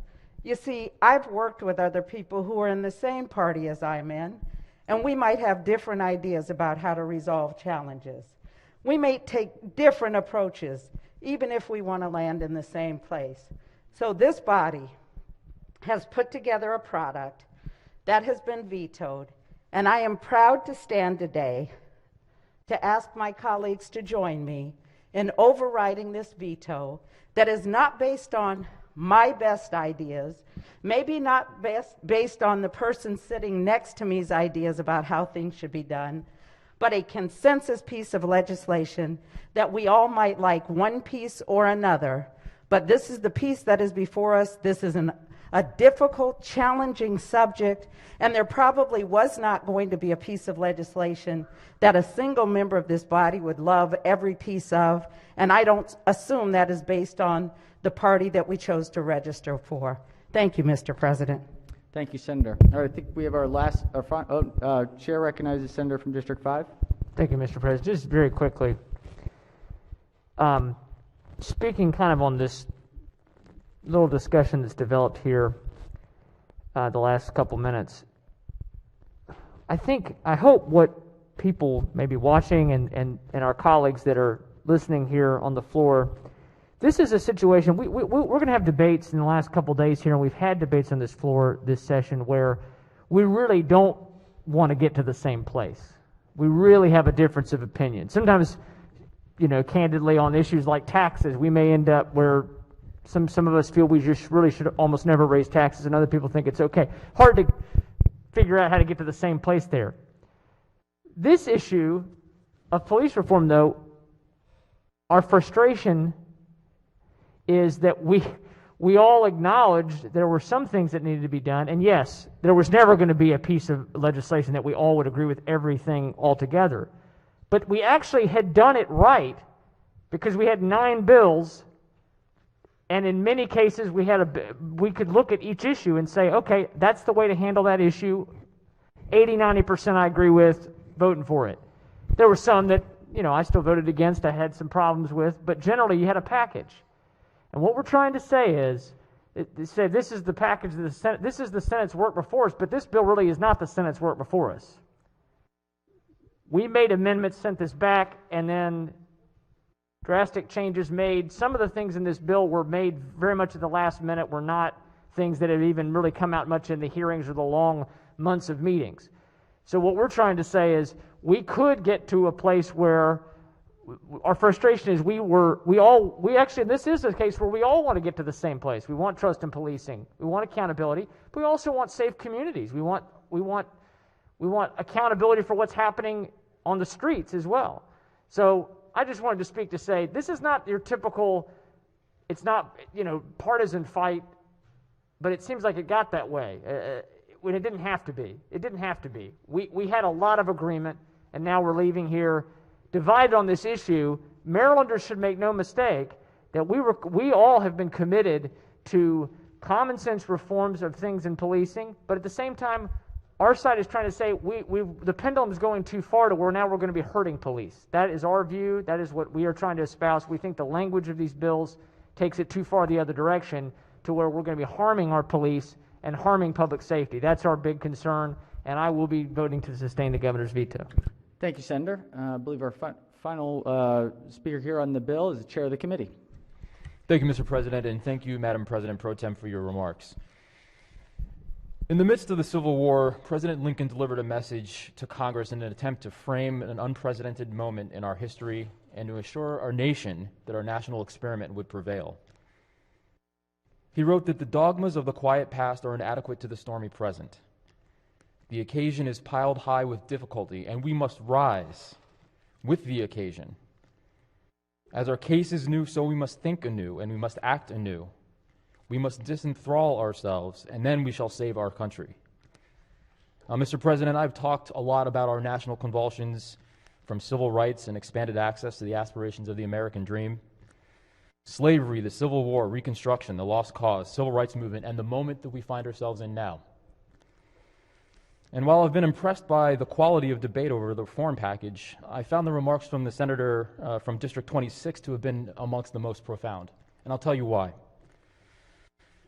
You see, I've worked with other people who are in the same party as I'm in, and we might have different ideas about how to resolve challenges. We may take different approaches, even if we want to land in the same place. So this body has put together a product that has been vetoed, and I am proud to stand today to ask my colleagues to join me in overriding this veto that is not based on my best ideas, maybe not based on the person sitting next to me's ideas about how things should be done, but a consensus piece of legislation that we all might like one piece or another. But this is the piece that is before us. This is a difficult, challenging subject, and there probably was not going to be a piece of legislation that a single member of this body would love every piece of, and I don't assume that is based on the party that we chose to register for. Thank you, Mr. President. Thank you, Senator. All right, I think we have Chair recognizes Senator from District 5. Thank you, Mr. President. Just very quickly, speaking kind of on this little discussion that's developed here the last couple minutes, I hope what people may be watching and our colleagues that are listening here on the floor, this is a situation, we're going to have debates in the last couple days here, and we've had debates on this floor this session where we really don't want to get to the same place. We really have a difference of opinion. Sometimes, candidly, on issues like taxes, we may end up where some of us feel we just really should almost never raise taxes, and other people think it's okay. Hard to figure out how to get to the same place there. This issue of police reform, though, our frustration is that we all acknowledged there were some things that needed to be done, and yes, there was never going to be a piece of legislation that we all would agree with everything altogether. But we actually had done it right because we had 9 bills, and in many cases we could look at each issue and say, okay, that's the way to handle that issue. 80-90% I agree with voting for it. There were some that I still voted against, I had some problems with, but generally you had a package. And what we're trying to say is, this is the package of the Senate, this is the Senate's work before us, but this bill really is not the Senate's work before us. We made amendments, sent this back, and then drastic changes made. Some of the things in this bill were made very much at the last minute, were not things that have even really come out much in the hearings or the long months of meetings. So what we're trying to say is we could get to a place where our frustration is this is a case where we all want to get to the same place. We want trust in policing. We want accountability. But we also want safe communities. We want accountability for what's happening on the streets as well. So I just wanted to speak to say this is not your typical, it's not, partisan fight, but it seems like it got that way. When it didn't have to be. It didn't have to be. We had a lot of agreement, and now we're leaving here divided on this issue. Marylanders should make no mistake that we all have been committed to common sense reforms of things in policing, but at the same time, our side is trying to say the pendulum is going too far to where now we're going to be hurting police. That is our view. That is what we are trying to espouse. We think the language of these bills takes it too far the other direction to where we're going to be harming our police and harming public safety. That's our big concern, and I will be voting to sustain the governor's veto. Thank you, Senator. I believe our final speaker here on the bill is the chair of the committee. Thank you, Mr. President, and thank you, Madam President Pro Tem, for your remarks. In the midst of the Civil War, President Lincoln delivered a message to Congress in an attempt to frame an unprecedented moment in our history and to assure our nation that our national experiment would prevail. He wrote that the dogmas of the quiet past are inadequate to the stormy present. The occasion is piled high with difficulty, and we must rise with the occasion. As our case is new, so we must think anew, and we must act anew. We must disenthrall ourselves, and then we shall save our country. Mr. President, I've talked a lot about our national convulsions, from civil rights and expanded access to the aspirations of the American dream. Slavery, the Civil War, Reconstruction, the lost cause, civil rights movement, and the moment that we find ourselves in now. And while I've been impressed by the quality of debate over the reform package, I found the remarks from the senator from District 26 to have been amongst the most profound. and I'll tell you why.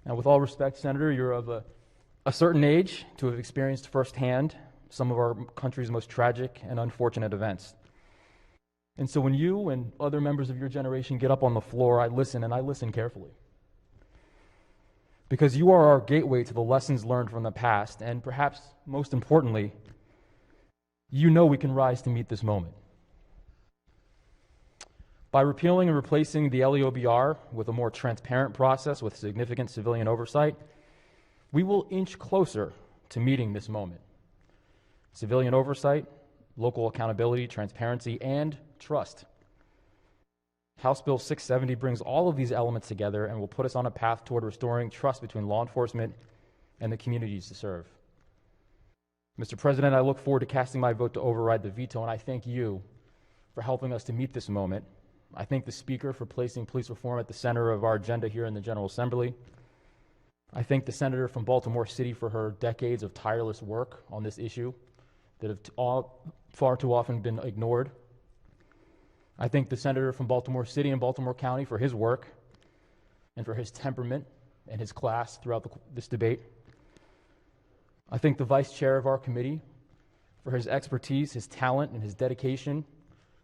Now, with all respect, Senator, you're of a certain age to have experienced firsthand some of our country's most tragic and unfortunate events. And so when you and other members of your generation get up on the floor, I listen, and I listen carefully. Because you are our gateway to the lessons learned from the past, and perhaps most importantly, you know we can rise to meet this moment. By repealing and replacing the LEOBR with a more transparent process with significant civilian oversight, we will inch closer to meeting this moment. Civilian oversight, local accountability, transparency, and trust. House Bill 670 brings all of these elements together and will put us on a path toward restoring trust between law enforcement and the communities to serve. Mr. President, I look forward to casting my vote to override the veto, and I thank you for helping us to meet this moment. I thank the Speaker for placing police reform at the center of our agenda here in the General Assembly. I thank the Senator from Baltimore City for her decades of tireless work on this issue that have far too often been ignored. I thank the Senator from Baltimore City and Baltimore County for his work and for his temperament and his class throughout this debate. I thank the Vice Chair of our committee for his expertise, his talent, and his dedication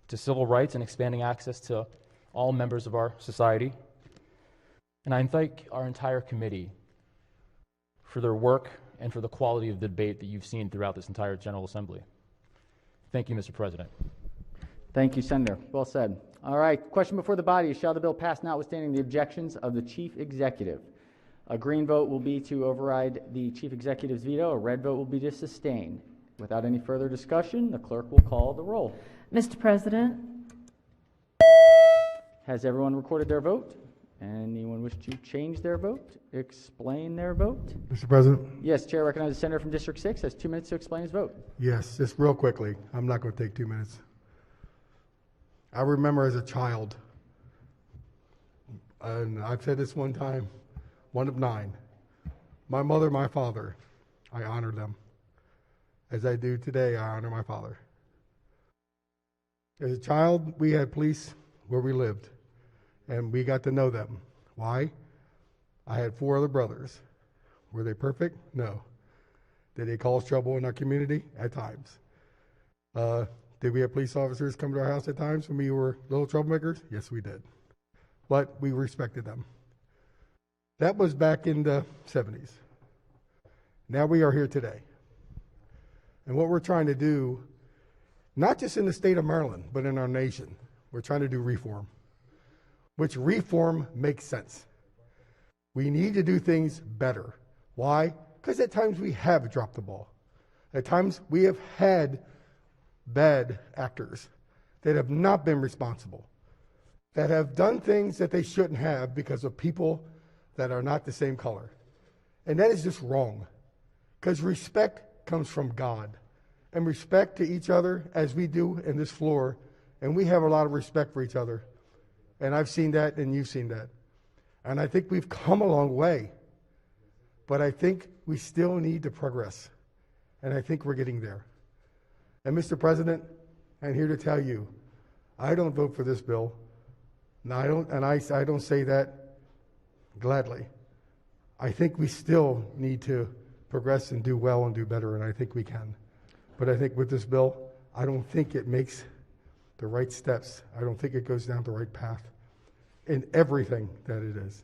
to civil rights and expanding access to all members of our society. And I thank our entire committee for their work and for the quality of the debate that you've seen throughout this entire General Assembly. Thank you, Mr. President. Thank you, Senator. Well said. All right, question before the body is, shall the bill pass notwithstanding the objections of the Chief Executive? A green vote will be to override the Chief Executive's veto. A red vote will be to sustain. Without any further discussion, the clerk will call the roll. Mr. President, Has everyone recorded their vote? Anyone wish to change their vote? Explain their vote? Mr. President? Yes, Chair recognizes the Senator from District 6 has 2 minutes to explain his vote. Yes, just real quickly. I'm not going to take 2 minutes. I remember as a child, and I've said this one time, one of 9. My mother, my father, I honor them. As I do today, I honor my father. As a child, we had police where we lived, and we got to know them. Why? I had 4 other brothers. Were they perfect? No. Did they cause trouble in our community? At times. Did we have police officers come to our house at times when we were little troublemakers? Yes, we did. But we respected them. That was back in the 70s. Now we are here today. And what we're trying to do, not just in the state of Maryland, but in our nation, we're trying to do reform. Which reform makes sense. We need to do things better. Why? Because at times we have dropped the ball. At times we have had bad actors that have not been responsible, that have done things that they shouldn't have because of people that are not the same color. And that is just wrong. Because respect comes from God. And respect to each other, as we do in this floor, and we have a lot of respect for each other. And I've seen that, and you've seen that. And I think we've come a long way. But I think we still need to progress. And I think we're getting there. And Mr. President, I'm here to tell you, I don't vote for this bill. No, I don't, and I don't say that gladly. I think we still need to progress and do well and do better, and I think we can. But I think with this bill, I don't think it makes the right steps. I don't think it goes down the right path in everything that it is.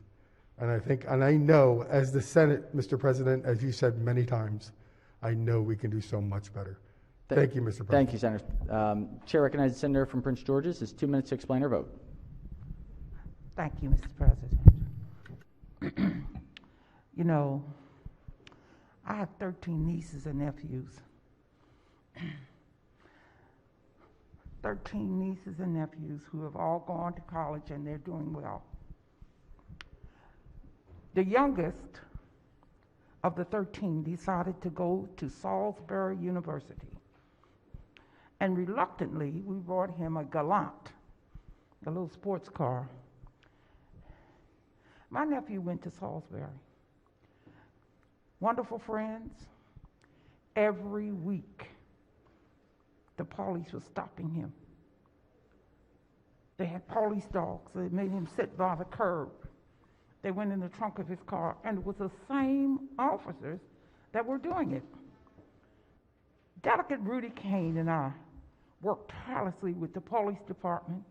And I think, and I know as the Senate, Mr. President, as you said many times, I know we can do so much better. Thank you, Mr. President. Thank you, Senator. Chair recognizes the Senator from Prince George's. Has 2 minutes to explain her vote. Thank you, Mr. President. You know, I have 13 nieces and nephews. 13 nieces and nephews who have all gone to college and they're doing well. The youngest of the 13 decided to go to Salisbury University. And reluctantly, we brought him a Galant, a little sports car. My nephew went to Salisbury. Wonderful friends. Every week, the police was stopping him. They had police dogs. They made him sit by the curb They went in the trunk of his car, and it was the same officers that were doing it. Delegate Rudy Kane and I worked tirelessly with the police department,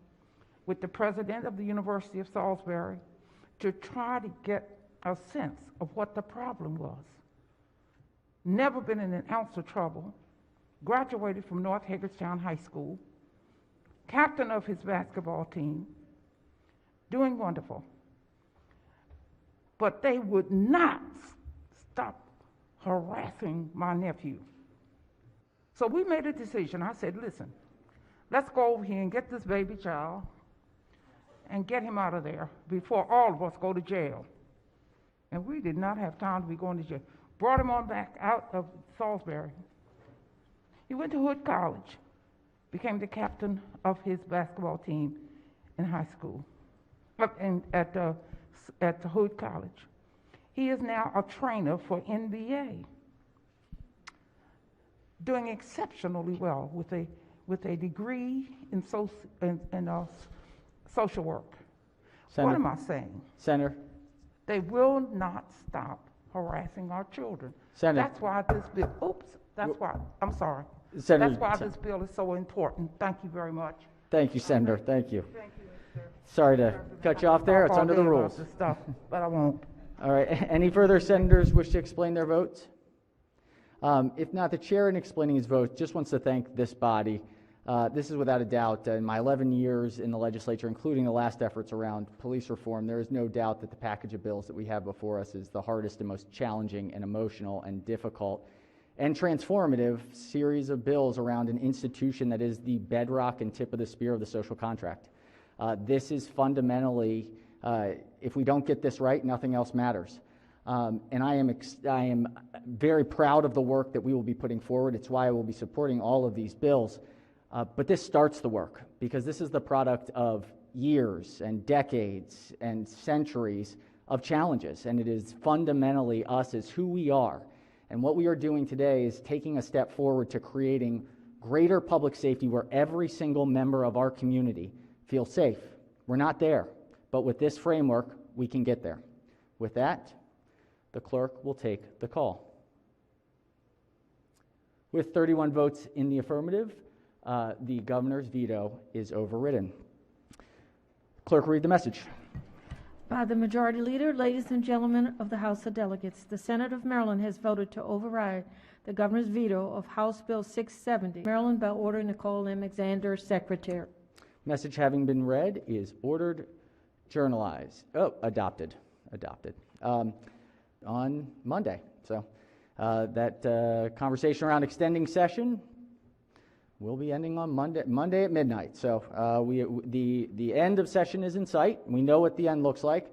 with the president of the University of Salisbury, to try to get a sense of what the problem was. Never been in an ounce of trouble, graduated from North Hagerstown High School, captain of his basketball team, doing wonderful. But they would not stop harassing my nephew. So we made a decision. I said, listen, let's go over here and get this baby child and get him out of there before all of us go to jail. And we did not have time to be going to jail. Brought him on back out of Salisbury. He went to Hood College, became the captain of his basketball team in high school, at the Hood College. He is now a trainer for NBA, doing exceptionally well with a degree in social work. Senator, what am I saying? Senator. They will not stop harassing our children. Senator. That's why this bill, I'm sorry. Senator, that's why this bill is so important. Thank you very much. Thank you, Senator. Thank you. Thank you, Mr. Sorry to cut you off there. It's under the rules. This stuff, but I won't. All right. Any further senators wish to explain their votes? If not, the chair, in explaining his vote, just wants to thank this body. This is without a doubt, in my 11 years in the legislature, including the last efforts around police reform, there is no doubt that the package of bills that we have before us is the hardest and most challenging and emotional and difficult and transformative series of bills around an institution that is the bedrock and tip of the spear of the social contract. This is fundamentally, if we don't get this right, nothing else matters. And I am very proud of the work that we will be putting forward. It's why I will be supporting all of these bills. But this starts the work, because this is the product of years and decades and centuries of challenges, and it is fundamentally us as who we are. And what we are doing today is taking a step forward to creating greater public safety where every single member of our community feels safe. We're not there, but with this framework, we can get there. With that, the clerk will take the call. With 31 votes in the affirmative, the governor's veto is overridden. Clerk, read the message. By the majority leader, ladies and gentlemen of the House of Delegates, the Senate of Maryland has voted to override the governor's veto of House Bill 670. Maryland, by order Nicole M. Alexander, Secretary. Message having been read is ordered, adopted on Monday. So that conversation around extending session will be ending on Monday at midnight. So the end of session is in sight. We know what the end looks like.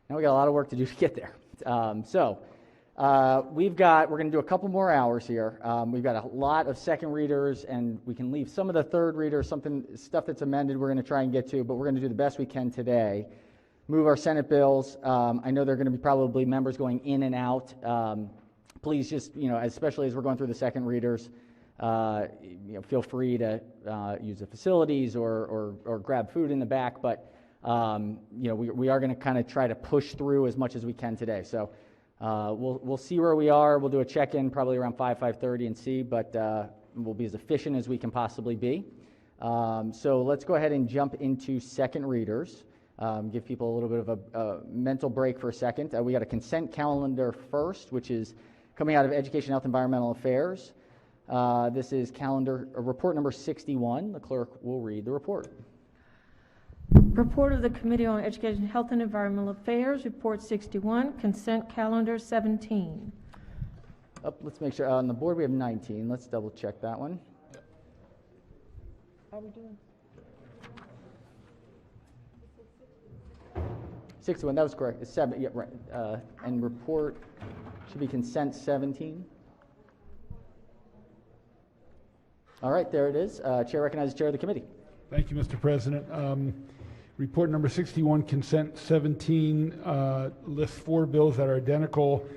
Now we got a lot of work to do to get there. We're going to do a couple more hours here. We've got a lot of second readers, and we can leave some of the third readers, stuff that's amended we're going to try and get to, but we're going to do the best we can today. Move our Senate bills. I know there are going to be probably members going in and out. Please just, especially as we're going through the second readers, feel free to use the facilities or grab food in the back, but we are going to kind of try to push through as much as we can today. So we'll see where we are. We'll do a check-in probably around 5:30 and see, but we'll be as efficient as we can possibly be. So let's go ahead and jump into second readers. Give people a little bit of a mental break for a second. We got a consent calendar first, which is coming out of Education, Health, Environmental Affairs. This is report number 61. The clerk will read the report. Report of the Committee on Education, Health, and Environmental Affairs, Report 61, Consent Calendar 17. Let's make sure. On the board we have 19. Let's double check that one. How are we doing? 61, that was correct. It's 7, yeah, right. And report should be consent 17. All right, there it is. Chair recognizes Chair of the Committee. Thank you, Mr. President. Report number 61, consent 17, lists 4 bills that are identical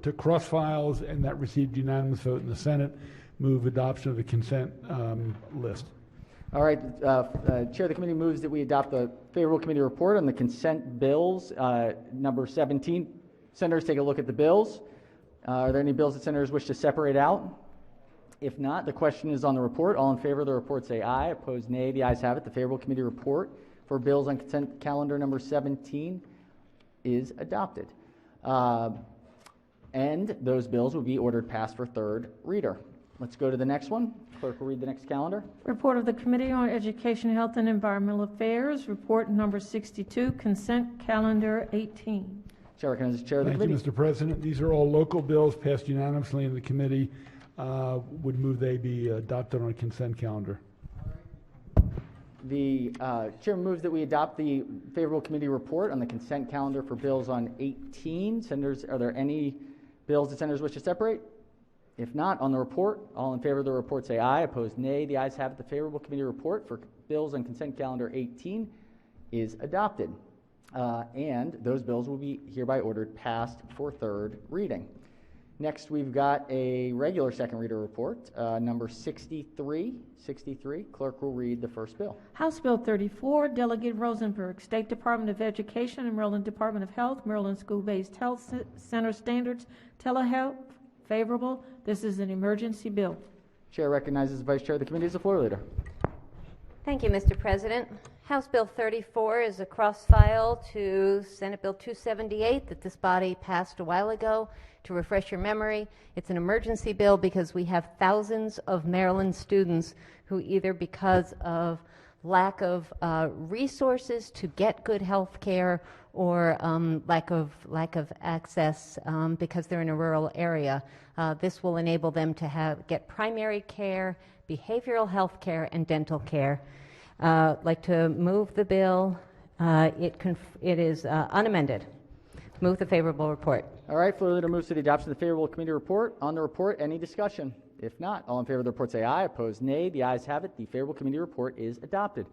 to cross files and that received unanimous vote in the Senate. Move adoption of the consent list. All right, Chair of the committee moves that we adopt the favorable committee report on the consent bills, number 17. Senators, take a look at the bills. Are there any bills that senators wish to separate out? If not, the question is on the report. All in favor of the report say aye. Opposed, nay. The ayes have it. The favorable committee report for bills on consent calendar number 17 is adopted. And those bills will be ordered passed for third reader. Let's go to the next one. Clerk will read the next calendar. Report of the Committee on Education, Health, and Environmental Affairs, report number 62, consent calendar 18. Chair recognizes the Chair of the Thank committee. you, Mr. President. These are all local bills passed unanimously in the committee. Would move they be adopted on a consent calendar. The Chair moves that we adopt the favorable committee report on the consent calendar for bills on 18. Senators, are there any bills that senators wish to separate? If not, on the report, all in favor of the report say aye. Opposed, nay. The ayes have it. The favorable committee report for bills on consent calendar 18 is adopted. And those bills will be hereby ordered passed for third reading. Next, we've got a regular second reader report, number 63. Clerk will read the first bill. House Bill 34, Delegate Rosenberg, State Department of Education and Maryland Department of Health, Maryland School-Based Health Center Standards, Telehealth, favorable. This is an emergency bill. Chair recognizes the Vice Chair of the committee as the floor leader. Thank you, Mr. President. House Bill 34 is a cross-file to Senate Bill 278 that this body passed a while ago. To refresh your memory, it's an emergency bill because we have thousands of Maryland students who either because of lack of resources to get good health care or lack of access because they're in a rural area. This will enable them to get primary care, behavioral health care, and dental care. Like to move the bill. It is unamended. Move the favorable report. All right, floor leader moves to the adoption of the favorable committee report. On the report, any discussion? If not, all in favor of the report say aye. Opposed, nay. The ayes have it. The favorable committee report is adopted.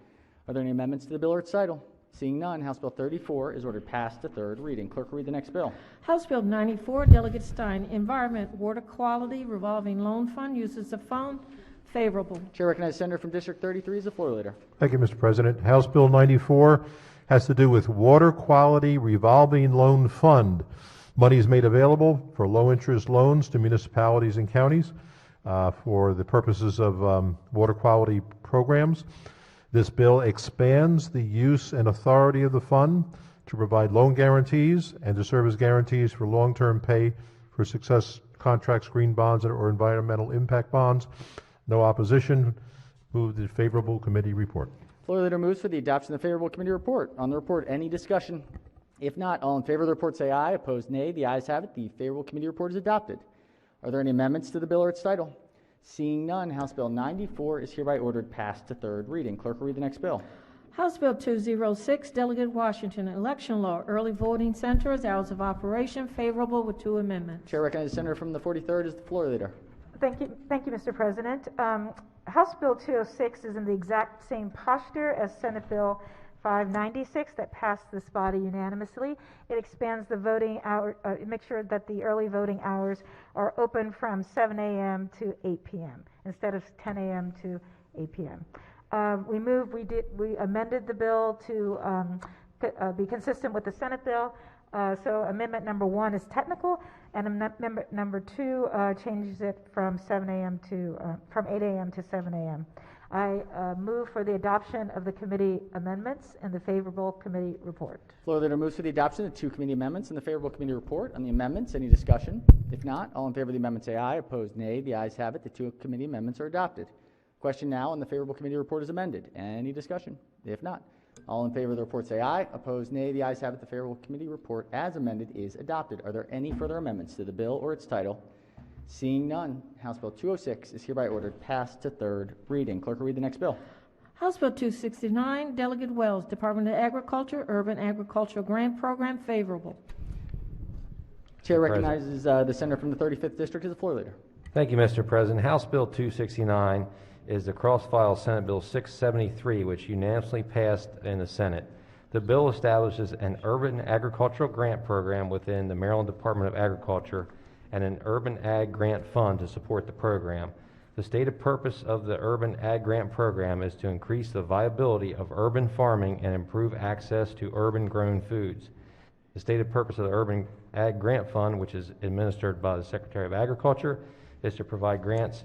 Are there any amendments to the bill or its title? Seeing none, House Bill 34 is ordered passed to third reading. Clerk will read the next bill. House Bill 94, Delegate Stein, Environment, Water Quality, Revolving Loan Fund, uses of phone, favorable. Chair recognizes Senator from District 33 as the floor leader. Thank you, Mr. President. House Bill 94 has to do with Water Quality Revolving Loan Fund. Money is made available for low-interest loans to municipalities and counties for the purposes of water quality programs. This bill expands the use and authority of the fund to provide loan guarantees and to serve as guarantees for long-term pay for success contracts, green bonds, or environmental impact bonds. No opposition. Move the favorable committee report. Floor leader moves for the adoption of the favorable committee report. On the report, any discussion? If not, all in favor of the report say aye. Opposed, nay. The ayes have it. The favorable committee report is adopted. Are there any amendments to the bill or its title? Seeing none, House Bill 94 is hereby ordered passed to third reading. Clerk will read the next bill. House Bill 206, Delegate Washington, Election Law, Early Voting Centers, Hours of Operation, favorable with two amendments. Chair recognizes Senator from the 43rd as the floor leader. Thank you, Mr. President. House Bill 206 is in the exact same posture as Senate Bill 596 that passed this body unanimously. It expands the voting hour, make sure that the early voting hours are open from 7 a.m. to 8 p.m. instead of 10 a.m. to 8 p.m. We amended the bill to be consistent with the Senate bill. So amendment number 1 is technical, and amendment number 2 changes it from 7 a.m. to from 8 a.m. to 7 a.m. I move for the adoption of the committee amendments and the favorable committee report. Floor leader moves for the adoption of the two committee amendments and the favorable committee report. On the amendments, any discussion? If not, all in favor of the amendment say aye. Opposed, nay. The ayes have it. The two committee amendments are adopted. Question now on the favorable committee report is amended. Any discussion? If not, all in favor of the report say aye. Opposed, nay. The ayes have it. The favorable committee report as amended is adopted. Are there any further amendments to the bill or its title? Seeing none, House Bill 206 is hereby ordered passed to third reading. Clerk will read the next bill. House Bill 269, Delegate Wells, Department of Agriculture, Urban Agricultural Grant Program, favorable. Chair recognizes the senator from the 35th District as the floor leader. Thank you, Mr. President. House Bill 269 is the cross-file Senate Bill 673, which unanimously passed in the Senate. The bill establishes an urban agricultural grant program within the Maryland Department of Agriculture and an urban ag grant fund to support the program. The stated purpose of the Urban Ag Grant Program is to increase the viability of urban farming and improve access to urban-grown foods. The stated purpose of the Urban Ag Grant Fund, which is administered by the Secretary of Agriculture, is to provide grants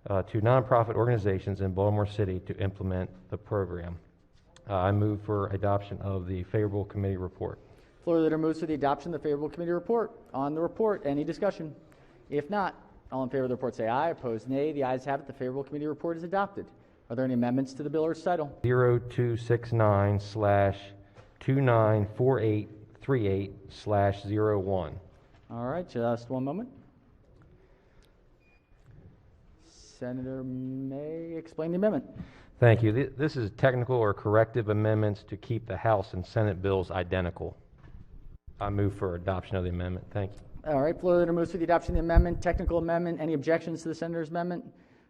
to nonprofit organizations in Baltimore City to implement the program. I move for adoption of the favorable committee report. Floor leader moves for the adoption of the favorable committee report. On the report, any discussion? If not, all in favor of the report say aye. Opposed, nay. The ayes have it. The favorable committee report is adopted. Are there any amendments to the bill or its title? 0269/294838/01. All right, just one moment. Senator May explain the amendment. Thank you. This is technical or corrective amendments to keep the House and Senate bills identical. I move for adoption of the amendment. Thank you. All right, floor leader moves for the adoption of the amendment. Technical amendment. Any objections to the senator's amendment?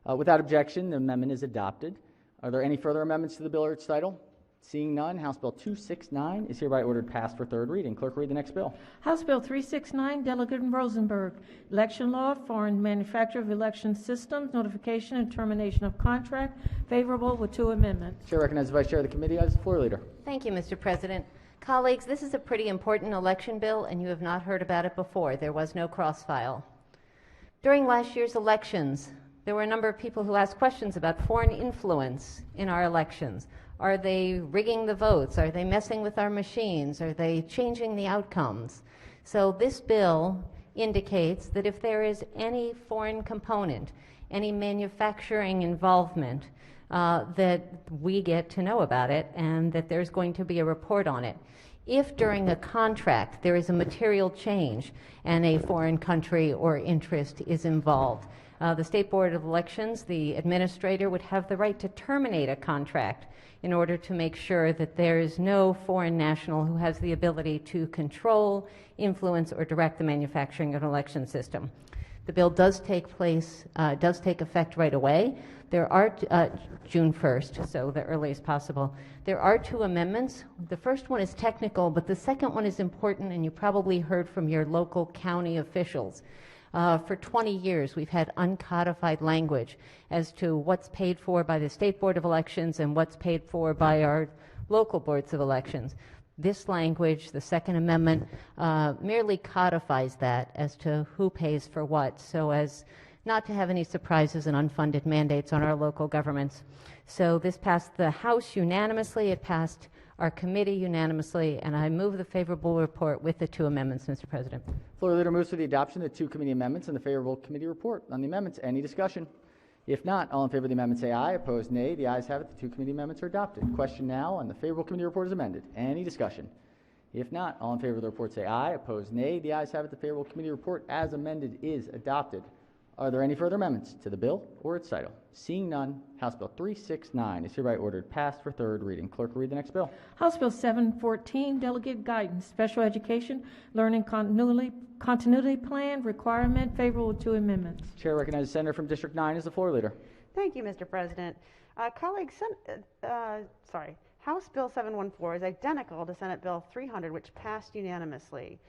Without objection, the amendment is adopted. Are there any further amendments to the bill or its title? Seeing none, House Bill 269 is hereby ordered passed for third reading. Clerk, read the next bill. House Bill 369, Delegate Rosenberg, Election Law, Foreign Manufacture of Election Systems, Notification and Termination of Contract, favorable with 2 amendments. Chair recognizes the Vice Chair of the committee as the floor leader. Thank you, Mr. President. Colleagues, this is a pretty important election bill, and you have not heard about it before. There was no cross-file. During last year's elections, there were a number of people who asked questions about foreign influence in our elections. Are they rigging the votes? Are they messing with our machines? Are they changing the outcomes? So this bill indicates that if there is any foreign component, any manufacturing involvement, that we get to know about it and that there's going to be a report on it. If during a contract there is a material change and a foreign country or interest is involved, the State Board of Elections, the administrator, would have the right to terminate a contract in order to make sure that there is no foreign national who has the ability to control, influence, or direct the manufacturing of an election system. The bill does take effect right away. There are June 1st, so the earliest possible. There are 2 amendments. The first one is technical, but the second one is important, and you probably heard from your local county officials. For 20 years, we've had uncodified language as to what's paid for by the State Board of Elections and what's paid for by our local boards of elections. This language, the Second Amendment, merely codifies that as to who pays for what, so as not to have any surprises and unfunded mandates on our local governments. So this passed the House unanimously, it passed our committee unanimously, and I move the favorable report with the 2 amendments, Mr. President. Floor leader moves for the adoption of the 2 committee amendments and the favorable committee report. On the amendments, any discussion? If not, all in favor of the amendment say aye. Opposed, nay. The ayes have it. The 2 committee amendments are adopted. Question now on the favorable committee report is amended. Any discussion? If not, all in favor of the report say aye. Opposed, nay. The ayes have it. The favorable committee report as amended is adopted. Are there any further amendments to the bill or its title? Seeing none, House Bill 369 is hereby ordered passed for third reading. Clerk will read the next bill. House Bill 714, Delegate Guidance, Special Education, Learning Continuity Plan, Requirement, favorable with 2 amendments. Chair recognizes Senator from District 9 as the floor leader. Thank you, Mr. President. Colleagues, House Bill 714 is identical to Senate Bill 300, which passed unanimously.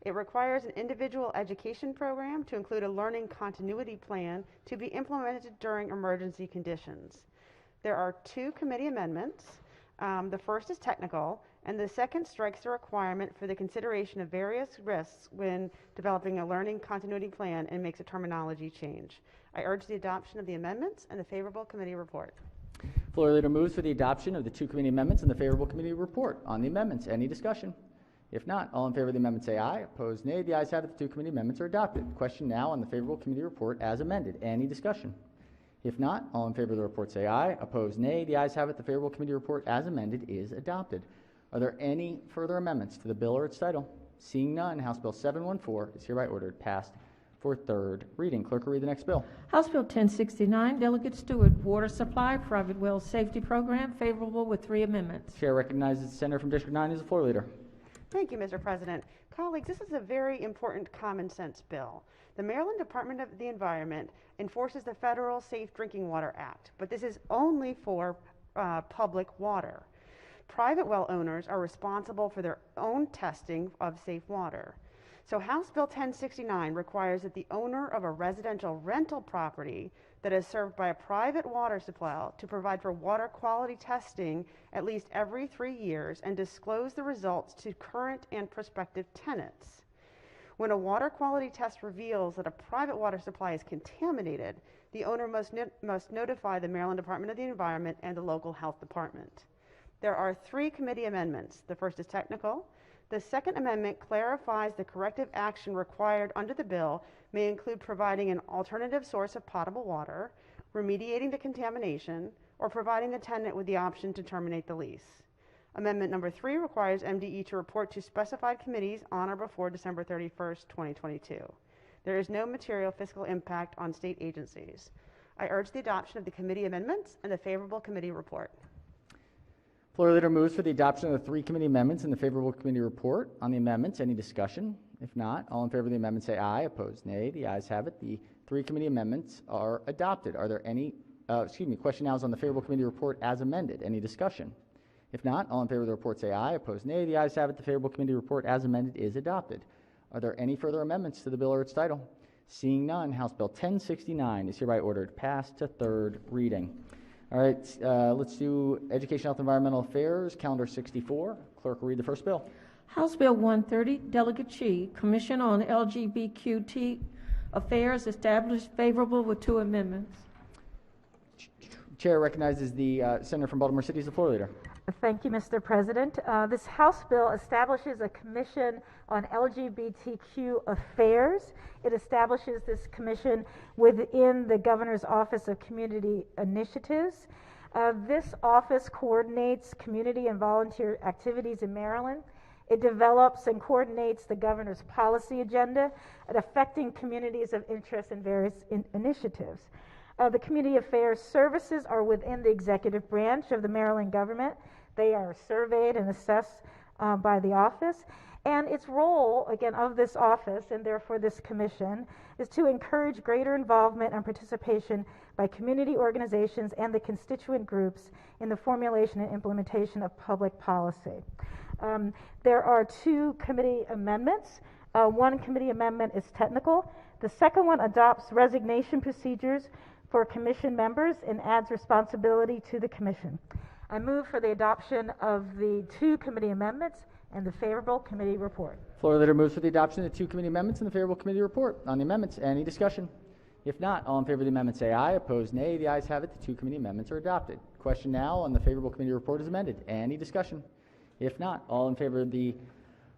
It requires an individual education program to include a learning continuity plan to be implemented during emergency conditions. There are 2 committee amendments. The first is technical, and the second strikes the requirement for the consideration of various risks when developing a learning continuity plan and makes a terminology change. I urge the adoption of the amendments and the favorable committee report. Floor leader moves for the adoption of the 2 committee amendments and the favorable committee report. On the amendments, any discussion? If not, all in favor of the amendment say aye. Opposed, nay. The ayes have it. The 2 committee amendments are adopted. Question now on the favorable committee report as amended. Any discussion? If not, all in favor of the report say aye. Opposed, nay. The ayes have it. The favorable committee report as amended is adopted. Are there any further amendments to the bill or its title? Seeing none, House Bill 714 is hereby ordered passed for third reading. Clerk will read the next bill. House Bill 1069, Delegate Stewart, Water Supply, Private Well Safety Program, favorable with 3 amendments. Chair recognizes the Senator from District 9 as the floor leader. Thank you, Mr. President. Colleagues, this is a very important common sense bill. The Maryland Department of the Environment enforces the Federal Safe Drinking Water Act, but this is only for public water. Private well owners are responsible for their own testing of safe water. So House Bill 1069 requires that the owner of a residential rental property that is served by a private water supply to provide for water quality testing at least every 3 years and disclose the results to current and prospective tenants. When a water quality test reveals that a private water supply is contaminated, the owner must notify the Maryland Department of the Environment and the local health department. There are 3 committee amendments. The first is technical. The second amendment clarifies the corrective action required under the bill may include providing an alternative source of potable water, remediating the contamination, or providing the tenant with the option to terminate the lease. Amendment number 3 requires MDE to report to specified committees on or before December 31st, 2022. There is no material fiscal impact on state agencies. I urge the adoption of the committee amendments and the favorable committee report. Floor leader moves for the adoption of the 3 committee amendments and the favorable committee report. On the amendments, any discussion? If not, all in favor of the amendment say aye. Opposed, nay. The ayes have it. The 3 committee amendments are adopted. Are there any, question now is on the favorable committee report as amended. Any discussion? If not, all in favor of the report say aye. Opposed, nay. The ayes have it. The favorable committee report as amended is adopted. Are there any further amendments to the bill or its title? Seeing none, House Bill 1069 is hereby ordered passed to 3rd reading. All right, let's do Education, Health, and Environmental Affairs, Calendar 64. Clerk will read the first bill. House Bill 130, Delegate Chi, Commission on LGBTQT Affairs, established favorable with 2 amendments. Chair recognizes the Senator from Baltimore City as the floor leader. Thank you, Mr. President. This House bill establishes a commission on LGBTQ affairs. It establishes this commission within the Governor's Office of Community Initiatives. This office coordinates community and volunteer activities in Maryland. It develops and coordinates the Governor's policy agenda at affecting communities of interest in various initiatives. The community affairs services are within the executive branch of the Maryland government. They are surveyed and assessed by the office. And its role, again, of this office, and therefore this commission, is to encourage greater involvement and participation by community organizations and the constituent groups in the formulation and implementation of public policy. There are 2 committee amendments. One committee amendment is technical. The second one adopts resignation procedures for commission members and adds responsibility to the commission. I move for the adoption of the 2 committee amendments and the favorable committee report. Floor leader moves for the adoption of the 2 committee amendments and the favorable committee report. On the amendments, any discussion? If not, all in favor of the amendment say aye. Opposed, nay. The ayes have it. The 2 committee amendments are adopted. Question now on the favorable committee report is amended. Any discussion? If not, all in favor of the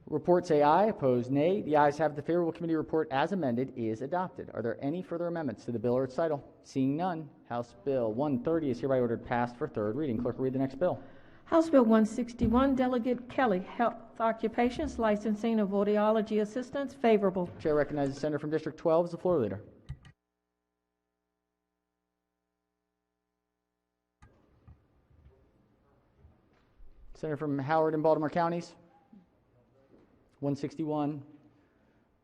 report say aye. Opposed, nay. The ayes have it. The favorable committee report as amended is adopted. Are there any further amendments to the bill or its title? Seeing none, House Bill 130 is hereby ordered passed for 3rd reading. Clerk will read the next bill. House Bill 161, Delegate Kelly, Health Occupations, Licensing of Audiology Assistants, favorable. Chair recognizes the Senator from District 12 as the floor leader. Senator from Howard and Baltimore counties. 161,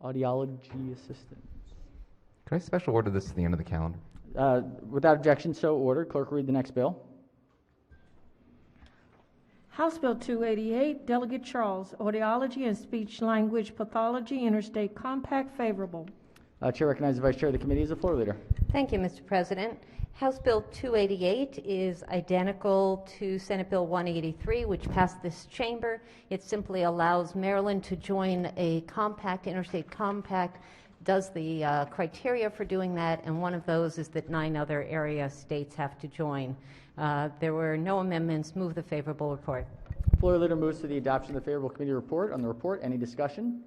Audiology Assistants. Could I special order this to the end of the calendar? Without objection, so ordered. Clerk will read the next bill. House Bill 288, Delegate Charles, Audiology and Speech Language Pathology Interstate Compact, favorable. Chair recognizes the Vice Chair of the committee as the floor leader. Thank you, Mr. President. House Bill 288 is identical to Senate Bill 183, which passed this chamber. It simply allows Maryland to join a compact, interstate compact, does the criteria for doing that, and one of those is that 9 other area states have to join. There were no amendments. Move the favorable report. Floor leader moves to the adoption of the favorable committee report. On the report, any discussion?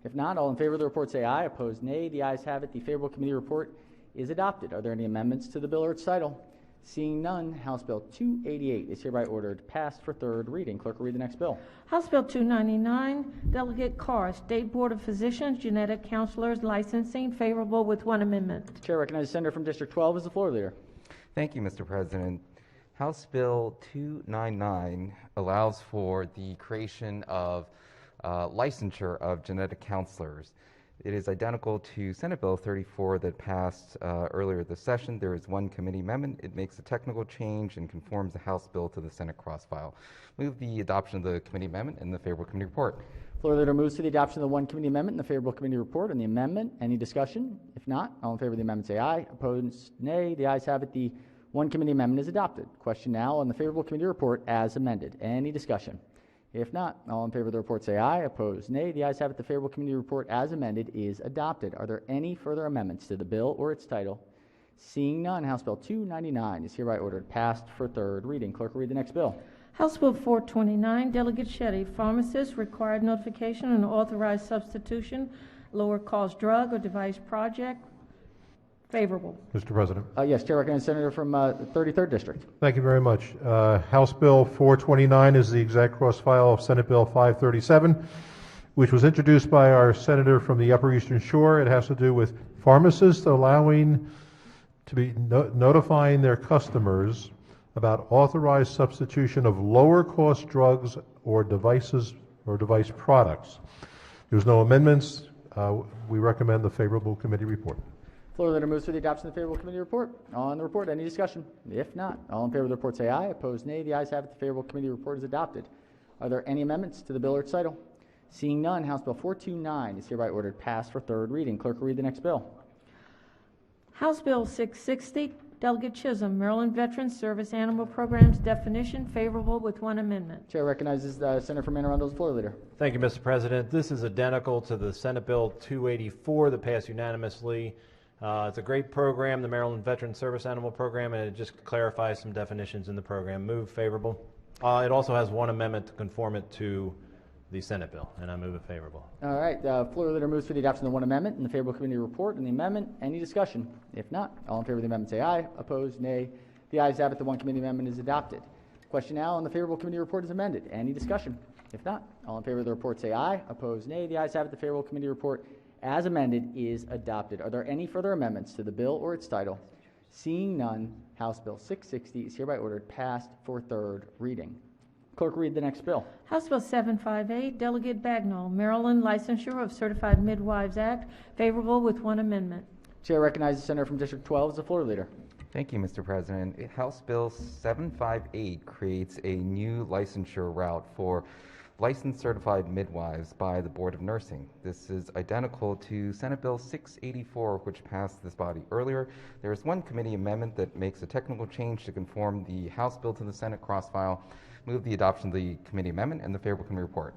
If not, all in favor of the report say aye. Opposed, nay. The ayes have it. The favorable committee report is adopted. Are there any amendments to the bill or its title? Seeing none, House Bill 288 is hereby ordered passed for 3rd reading. Clerk will read the next bill. House Bill 299, Delegate Carr, State Board of Physicians, Genetic Counselors, Licensing, favorable with 1 amendment. Chair recognizes the Senator from District 12 as the floor leader. Thank you, Mr. President. House Bill 299 allows for the creation of licensure of genetic counselors. It is identical to Senate Bill 34 that passed earlier this session. There is 1 committee amendment. It makes a technical change and conforms the House bill to the Senate cross-file. Move the adoption of the committee amendment and the favorable committee report. Floor leader moves to the adoption of the one committee amendment and the favorable committee report on the amendment. Any discussion? If not, all in favor of the amendment say aye. Opposed, nay. The ayes have it. The one committee amendment is adopted. Question now on the favorable committee report as amended. Any discussion? If not, all in favor of the report say aye. Opposed, nay. The ayes have it. The favorable committee report as amended is adopted. Are there any further amendments to the bill or its title? Seeing none, House Bill 299 is hereby ordered passed for third reading. Clerk will read the next bill. House Bill 429, Delegate Shetty, pharmacist, required notification and authorized substitution, lower cost drug or device project. Favorable. Mr. President. Yes, Chair recognizes Senator from the 33rd District. Thank you very much. House Bill 429 is the exact cross file of Senate Bill 537, which was introduced by our senator from the Upper Eastern Shore. It has to do with pharmacists allowing to be notifying their customers about authorized substitution of lower cost drugs or devices or device products. There's no amendments. We recommend the favorable committee report. Floor leader moves for the adoption of the favorable committee report. On the report, any discussion? If not, all in favor of the report say aye. Opposed, nay. The ayes have it. The favorable committee report is adopted. Are there any amendments to the bill or its title? Seeing none, House Bill 429 is hereby ordered passed for third reading. Clerk will read the next bill. House Bill 660, Delegate Chisholm, Maryland Veterans Service Animal Programs definition, favorable with one amendment. Chair recognizes Senator from Anne Arundel as floor leader. Thank you, Mr. President. This is identical to the Senate Bill 284 that passed unanimously. It's a great program, the Maryland Veterans Service Animal Program, and it just clarifies some definitions in the program. Move favorable. It also has one amendment to conform it to the Senate bill, and I move it favorable. All right, floor leader moves for the adoption of the one amendment and the favorable committee report on the amendment. Any discussion? If not, all in favor of the amendment say aye. Opposed, nay. The ayes have it. The one committee amendment is adopted. Question now on the favorable committee report is amended. Any discussion? If not, all in favor of the report say aye. Opposed, nay. The ayes have it. The favorable committee report as amended is adopted. Are there any further amendments to the bill or its title? Seeing none, House Bill 660 is hereby ordered passed for third reading. Clerk, read the next bill. House Bill 758, Delegate Bagnall, Maryland Licensure of Certified Midwives Act, favorable with one amendment. Chair recognizes the senator from District 12 as the floor leader. Thank you, Mr. President. House Bill 758 creates a new licensure route for licensed certified midwives by the Board of Nursing. This is identical to Senate Bill 684, which passed this body earlier. There is one committee amendment that makes a technical change to conform the House bill to the Senate crossfile. Move the adoption of the committee amendment and the favorable committee report.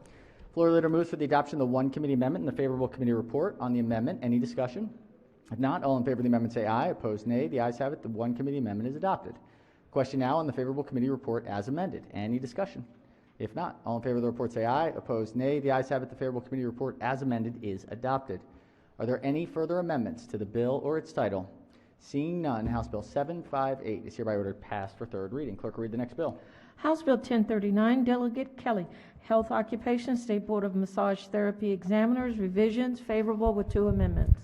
Floor leader moves for the adoption of the one committee amendment and the favorable committee report on the amendment. Any discussion? If not, all in favor of the amendment say aye. Opposed, nay. The ayes have it. The one committee amendment is adopted. Question now on the favorable committee report as amended. Any discussion? If not, all in favor of the report say aye. Opposed, nay. The ayes have it. The favorable committee report as amended is adopted. Are there any further amendments to the bill or its title? Seeing none, House Bill 758 is hereby ordered passed for third reading. Clerk will read the next bill. House Bill 1039, Delegate Kelly, Health Occupation State Board of Massage Therapy Examiners, revisions, favorable with two amendments.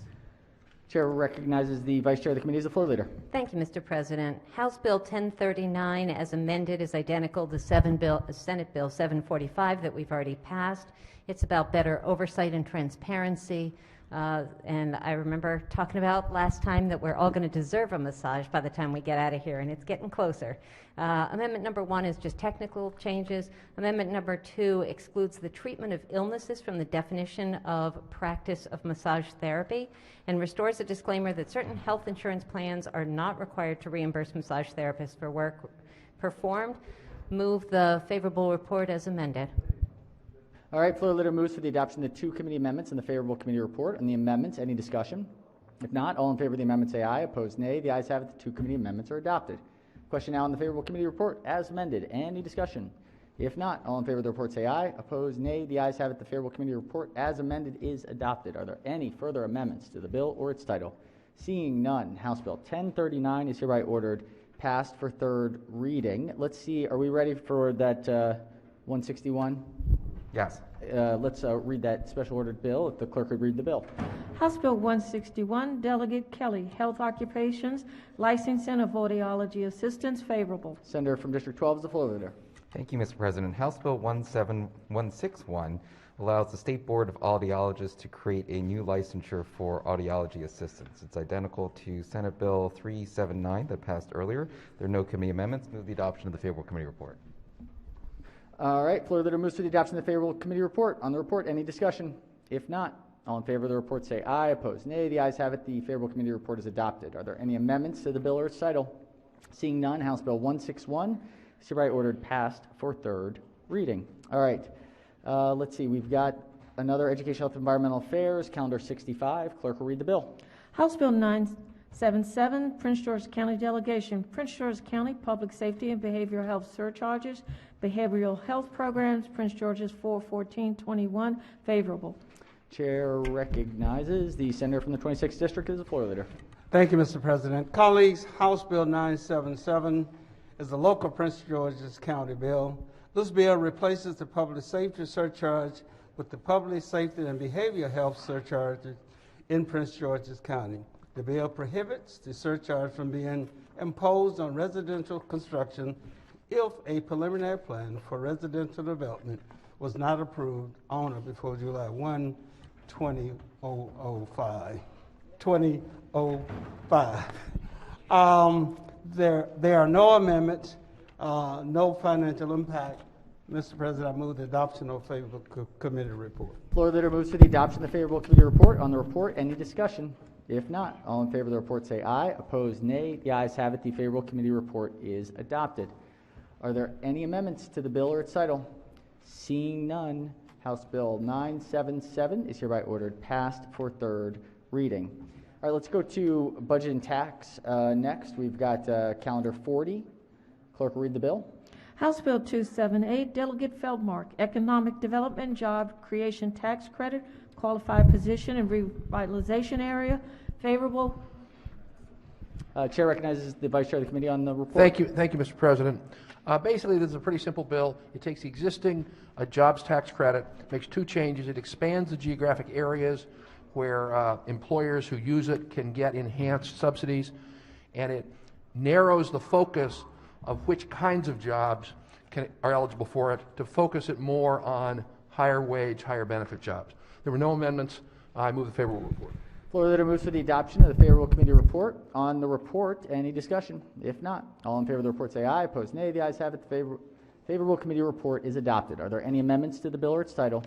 Chair recognizes the Vice Chair of the committee as the floor leader. Thank you, Mr. President. House Bill 1039, as amended, is identical to Senate Bill 745 that we've already passed. It's about better oversight and transparency. And I remember talking about last time that we're all going to deserve a massage by the time we get out of here, and it's getting closer. Amendment number 1 is just technical changes. Amendment number 2 excludes the treatment of illnesses from the definition of practice of massage therapy and restores a disclaimer that certain health insurance plans are not required to reimburse massage therapists for work performed. Move the favorable report as amended. All right, floor leader moves for the adoption of the two committee amendments and the favorable committee report. On the amendments, any discussion? If not, all in favor of the amendment say aye. Opposed, nay. The ayes have it. The two committee amendments are adopted. Question now on the favorable committee report as amended. Any discussion? If not, all in favor of the report say aye. Opposed, nay. The ayes have it. The favorable committee report as amended is adopted. Are there any further amendments to the bill or its title? Seeing none, House Bill 1039 is hereby ordered passed for third reading. Let's see, are we ready for that 161? Yes. Let's read that special ordered bill. If the clerk would read the bill. House Bill 161, Delegate Kelly, Health Occupations, Licensing of Audiology Assistants, favorable. Senator from District 12 is the floor leader. Thank you, Mr. President. House Bill 161 allows the State Board of Audiologists to create a new licensure for audiology assistants. It's identical to Senate Bill 379 that passed earlier. There are no committee amendments. Move the adoption of the favorable committee report. All right, floor leader moves to the adoption of the favorable committee report. On the report, any discussion? If not, all in favor of the report say aye. Opposed, nay. The ayes have it. The favorable committee report is adopted. Are there any amendments to the bill or its title? Seeing none, House Bill 161 is hereby ordered passed for third reading. All right, let's see. We've got another Education, Health, Environmental Affairs, Calendar 65. Clerk will read the bill. House Bill 977, Prince George's County Delegation, Prince George's County Public Safety and Behavioral Health Surcharges, Behavioral Health Programs, Prince George's 41421, favorable. Chair recognizes the senator from the 26th District as the floor leader. Thank you, Mr. President. Colleagues, House Bill 977 is the local Prince George's County bill. This bill replaces the public safety surcharge with the public safety and behavioral health surcharges in Prince George's County. The bill prohibits the surcharge from being imposed on residential construction if a preliminary plan for residential development was not approved on or before July 1, 2005. There are no amendments, no financial impact. Mr. President, I move the adoption of favorable committee report. Floor leader moves to the adoption of the favorable committee report. On the report, any discussion? If not, all in favor of the report say aye. Opposed, nay. The ayes have it. The favorable committee report is adopted. Are there any amendments to the bill or its title? Seeing none, House Bill 977 is hereby ordered passed for third reading. All right, let's go to budget and tax next. We've got calendar 40. Clerk will read the bill. House Bill 278, Delegate Feldmark, Economic Development Job Creation Tax Credit, Qualified Position and Revitalization Area, favorable. Chair recognizes the Vice Chair of the Committee on the report. Thank you, Mr. President. Basically, this is a pretty simple bill. It takes the existing jobs tax credit, makes two changes. It expands the geographic areas where employers who use it can get enhanced subsidies, and it narrows the focus of which kinds of jobs are eligible for it to focus it more on higher wage, higher benefit jobs. There were no amendments. I move the favorable report. Floor leader moves for the adoption of the favorable committee report. On the report, any discussion? If not, all in favor of the report say aye. Opposed, nay. The ayes have it. The favorable committee report is adopted. Are there any amendments to the bill or its title?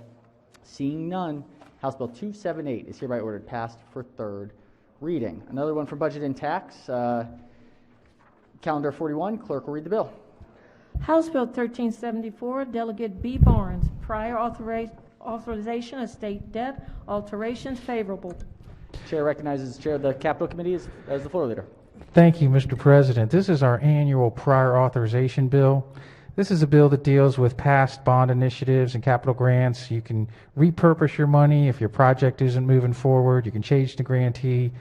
Seeing none, House Bill 278 is hereby ordered passed for third reading. Another one for budget and tax. Calendar 41, clerk will read the bill. House Bill 1374, Delegate B. Barnes, prior authorization of state debt alterations, favorable. Chair recognizes the Chair of the Capital Committee as the floor leader. Thank you, Mr. President. This is our annual prior authorization bill. This is a bill that deals with past bond initiatives and capital grants. You can repurpose your money if your project isn't moving forward. You can change the grantee.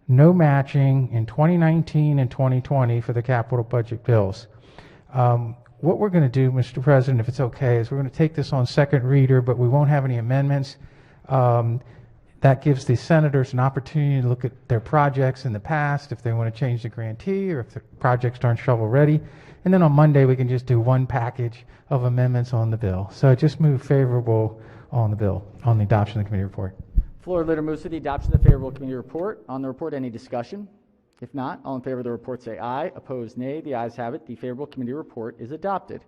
No matching in 2019 and 2020 for the capital budget bills. What we're going to do, Mr. President, if it's okay, is we're going to take this on second reader, but we won't have any amendments. That gives the senators an opportunity to look at their projects in the past, if they want to change the grantee or if the projects aren't shovel ready. And then on Monday, we can just do one package of amendments on the bill. So just move favorable on the bill, on the adoption of the committee report. Floor leader moves to the adoption of the favorable committee report. On the report, any discussion? If not, all in favor of the report say aye. Opposed, nay. The ayes have it. The favorable committee report is adopted.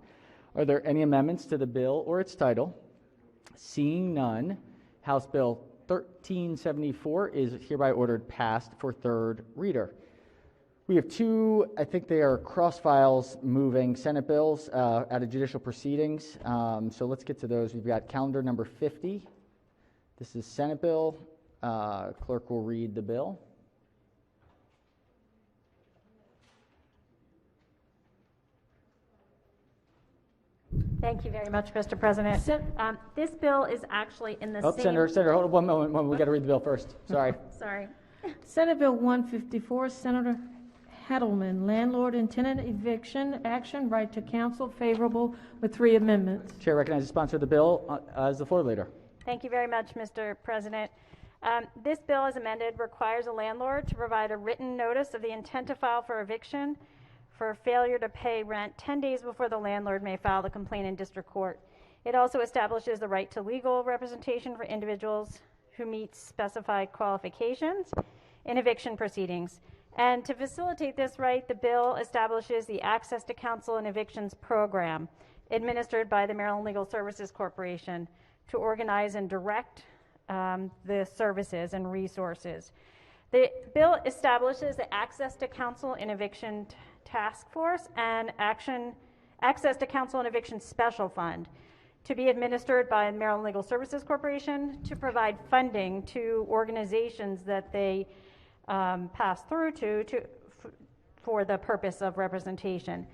Are there any amendments to the bill or its title? Seeing none, House Bill 1374 is hereby ordered passed for third reader. We have two, I think they are cross files moving Senate bills out of judicial proceedings. So let's get to those. We've got calendar number 50. This is Senate bill. Clerk will read the bill. Thank you very much, Mr. President. This bill is actually in the same... Senator, hold on one moment. We got to read the bill first. Sorry. Sorry. Senate Bill 154, Senator Heddleman, landlord and tenant eviction action, right to counsel, favorable with 3 amendments. Chair recognizes the sponsor of the bill as the floor leader. Thank you very much, Mr. President. This bill, as amended, requires a landlord to provide a written notice of the intent to file for eviction for failure to pay rent 10 days before the landlord may file the complaint in district court. It also establishes the right to legal representation for individuals who meet specified qualifications in eviction proceedings. And to facilitate this right, the bill establishes the Access to Counsel in Evictions program administered by the Maryland Legal Services Corporation to organize and direct the services and resources. The bill establishes the Access to Counsel in Eviction Task Force and Access to Counsel and Eviction Special Fund to be administered by the Maryland Legal Services Corporation to provide funding to organizations that they pass through for the purpose of representation.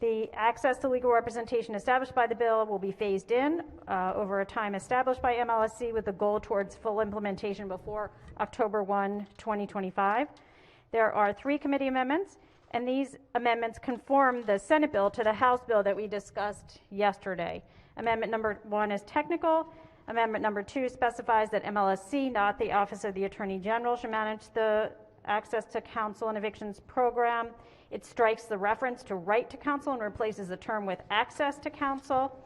The access to legal representation established by the bill will be phased in over a time established by MLSC with the goal towards full implementation before October 1, 2025. There are 3 committee amendments, and these amendments conform the Senate bill to the House bill that we discussed yesterday. Amendment number 1 is technical. Amendment number 2 specifies that MLSC, not the Office of the Attorney General, should manage the Access to Counsel and Evictions program. It strikes the reference to right to counsel and replaces the term with access to counsel.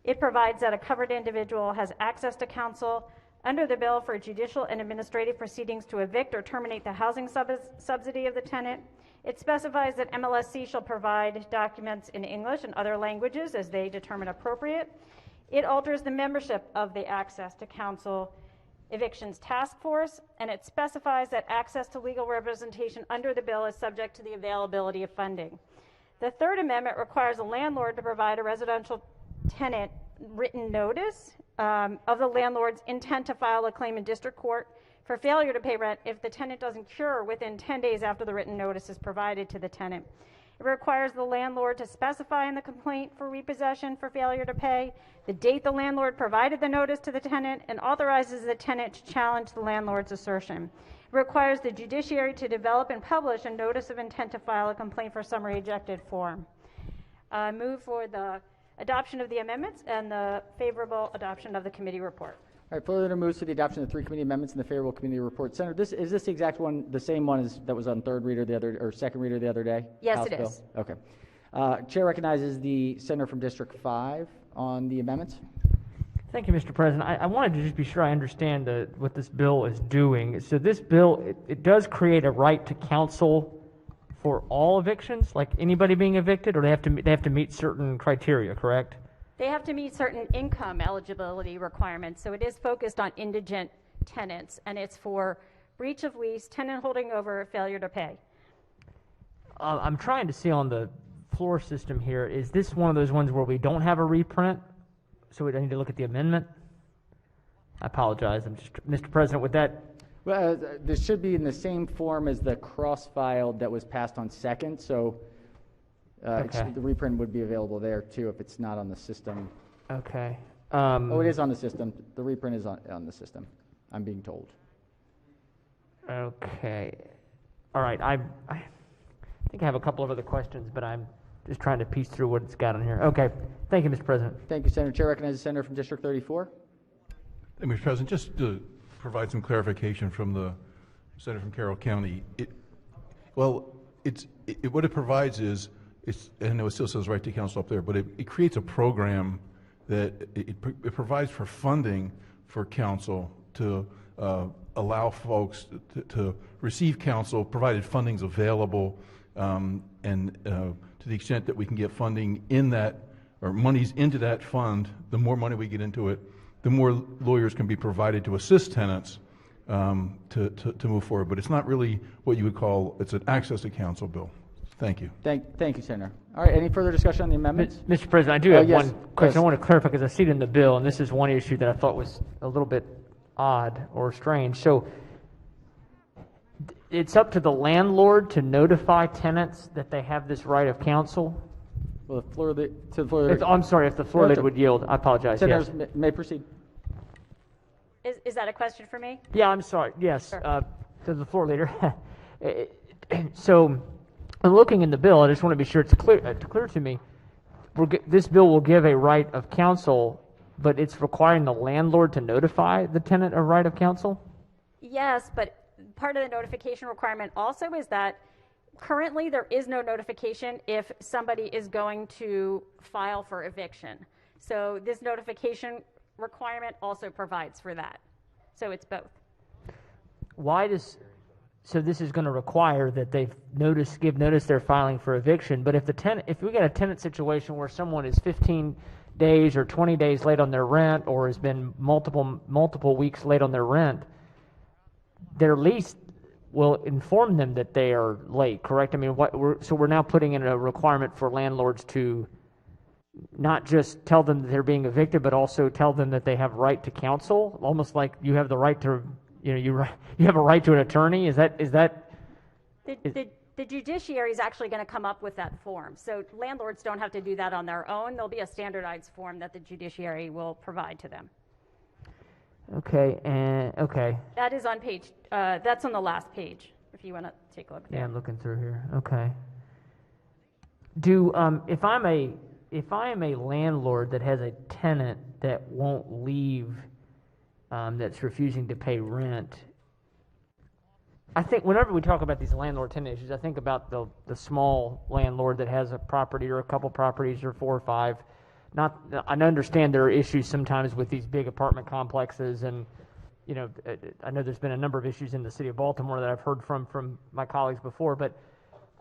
It provides that a covered individual has access to counsel under the bill for judicial and administrative proceedings to evict or terminate the housing subsidy of the tenant. It specifies that MLSC shall provide documents in English and other languages as they determine appropriate. It alters the membership of the Access to Counsel Evictions Task Force, and it specifies that access to legal representation under the bill is subject to the availability of funding. The third amendment requires a landlord to provide a residential tenant written notice of the landlord's intent to file a claim in district court for failure to pay rent if the tenant doesn't cure within 10 days after the written notice is provided to the tenant. It requires the landlord to specify in the complaint for repossession for failure to pay the date the landlord provided the notice to the tenant and authorizes the tenant to challenge the landlord's assertion. It requires the judiciary to develop and publish a notice of intent to file a complaint for summary ejected form. I move for the adoption of the amendments and the favorable adoption of the committee report. All right, further moves to the adoption of the 3 committee amendments and the favorable committee report. Senator, is this the exact one, the same one as that was on third reader or second reader the other day? Yes, House it bill? is. Okay. Chair recognizes the senator from District 5 on the amendments. Thank you, Mr. President. I wanted to just be sure I understand what this bill is doing. So this bill, it does create a right to counsel for all evictions, like anybody being evicted, or they have to meet certain criteria, correct? They have to meet certain income eligibility requirements, so it is focused on indigent tenants, and it's for breach of lease, tenant holding over, failure to pay. I'm trying to see on the floor system here, is this one of those ones where we don't have a reprint? So we don't need to look at the amendment? I apologize. Mr. President, with that. Well, this should be in the same form as the cross-filed that was passed on second, so Okay. the reprint would be available there too if it's not on the system. Okay. Oh, it is on the system. The reprint is on the system, I'm being told. Okay. All right. I think I have a couple of other questions, but I'm just trying to piece through what it's got on here. Okay. Thank you, Mr. President. Thank you, Senator. Chair recognizes the senator from District 34. Thank you, Mr. President. Just to provide some clarification from the senator from Carroll County, what it provides is, I know it still says right to counsel up there, but it creates a program that it provides for funding for counsel to allow folks to receive counsel, provided funding's available, and to the extent that we can get funding in that, or monies into that fund, the more money we get into it, the more lawyers can be provided to assist tenants to move forward. But it's not really what you would call, it's an access to counsel bill. Thank you. Thank you, Senator. All right, any further discussion on the amendments? Mr. President, I do have yes, one question. yes. I want to clarify because I see it in the bill, and this is one issue that I thought was a little bit odd or strange. So it's up to the landlord to notify tenants that they have this right of counsel? Well, the floor to the floor. I'm sorry, if the floor leader would yield. I apologize. Senators Yes. may proceed. Is that a question for me? Yeah, I'm sorry. Yes, Sure. to the floor leader. So, I'm looking in the bill. I just want to be sure it's clear to me. This bill will give a right of counsel, but it's requiring the landlord to notify the tenant of right of counsel? Yes, but part of the notification requirement also is that currently there is no notification if somebody is going to file for eviction. So this notification requirement also provides for that. So it's both. So this is going to require that they give notice they're filing for eviction. But if we get a tenant situation where someone is 15 days or 20 days late on their rent, or has been multiple weeks late on their rent, their lease will inform them that they are late, correct? I mean, so we're now putting in a requirement for landlords to not just tell them that they're being evicted, but also tell them that they have right to counsel, almost like you have the right to, you have a right to an attorney. Is that? The judiciary is actually going to come up with that form. So landlords don't have to do that on their own. There'll be a standardized form that the judiciary will provide to them. Okay, okay. That is on page, that's on the last page, if you want to take a look there. Yeah, I'm looking through here. Okay. If I am a landlord that has a tenant that won't leave, that's refusing to pay rent, I think whenever we talk about these landlord-tenant issues, I think about the small landlord that has a property or a couple properties or 4 or 5. I understand there are issues sometimes with these big apartment complexes, and I know there's been a number of issues in the city of Baltimore that I've heard from my colleagues before, but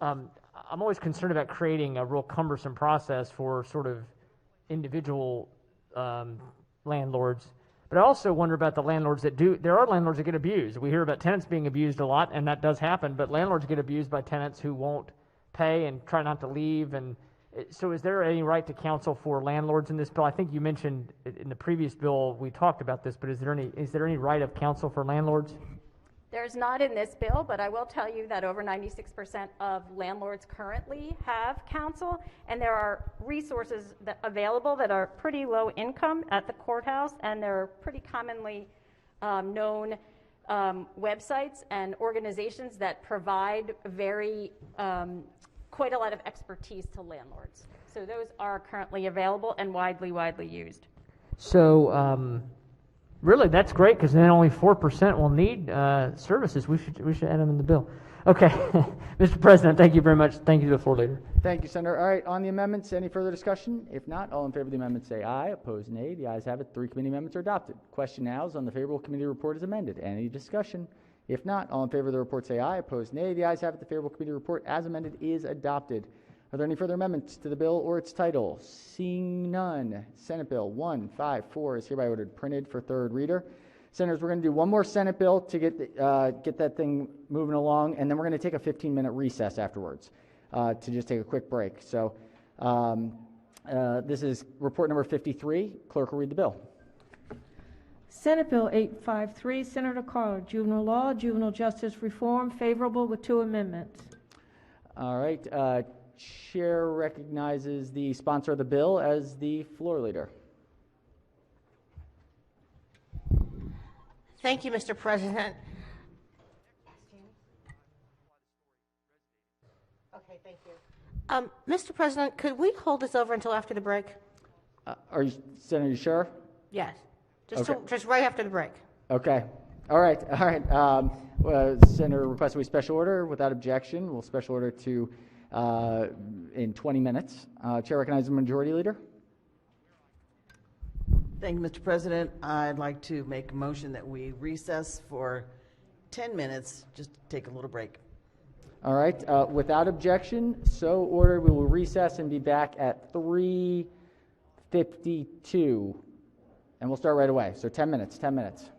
I'm always concerned about creating a real cumbersome process for sort of individual landlords. But I also wonder about the landlords there are landlords that get abused. We hear about tenants being abused a lot, and that does happen, but landlords get abused by tenants who won't pay and try not to leave. And so is there any right to counsel for landlords in this bill? I think you mentioned in the previous bill we talked about this, but is there any right of counsel for landlords? There's not in this bill, but I will tell you that over 96% of landlords currently have counsel, and there are resources available that are pretty low income at the courthouse, and they're pretty commonly known websites and organizations that provide quite a lot of expertise to landlords. So those are currently available and widely used. So really, that's great, because then only 4% will need services. We should add them in the bill. Okay, Mr. President, thank you very much. Thank you to the floor leader. Thank you, Senator. All right, on the amendments, any further discussion? If not, all in favor of the amendment say aye. Opposed, nay. The ayes have it. 3 committee amendments are adopted. Question now is on the favorable committee report as amended. Any discussion? If not, all in favor of the report say aye. Opposed, nay. The ayes have it. The favorable committee report as amended is adopted. Are there any further amendments to the bill or its title? Seeing none, Senate Bill 154 is hereby ordered printed for third reader. Senators, we're going to do one more Senate bill to get that thing moving along, and then we're going to take a 15-minute recess afterwards to just take a quick break. So this is report number 53. Clerk will read the bill. Senate Bill 853, Senator Carter, Juvenile Law, Juvenile Justice Reform, favorable with 2 amendments. All right. Chair recognizes the sponsor of the bill as the floor leader. Thank you, Mr. President. Okay, thank you. Mr. President, could we hold this over until after the break? Are you, Senator, you sure? Yes. Okay. Just right after the break. Okay. All right. Senator requests a special order. Without objection, we'll special order to in 20 minutes. Chair recognizes the majority leader. Thank you, Mr. President. I'd like to make a motion that we recess for 10 minutes, just to take a little break. All right. Without objection, so ordered. We will recess and be back at 3:52, and we'll start right away. So 10 minutes. 10 minutes.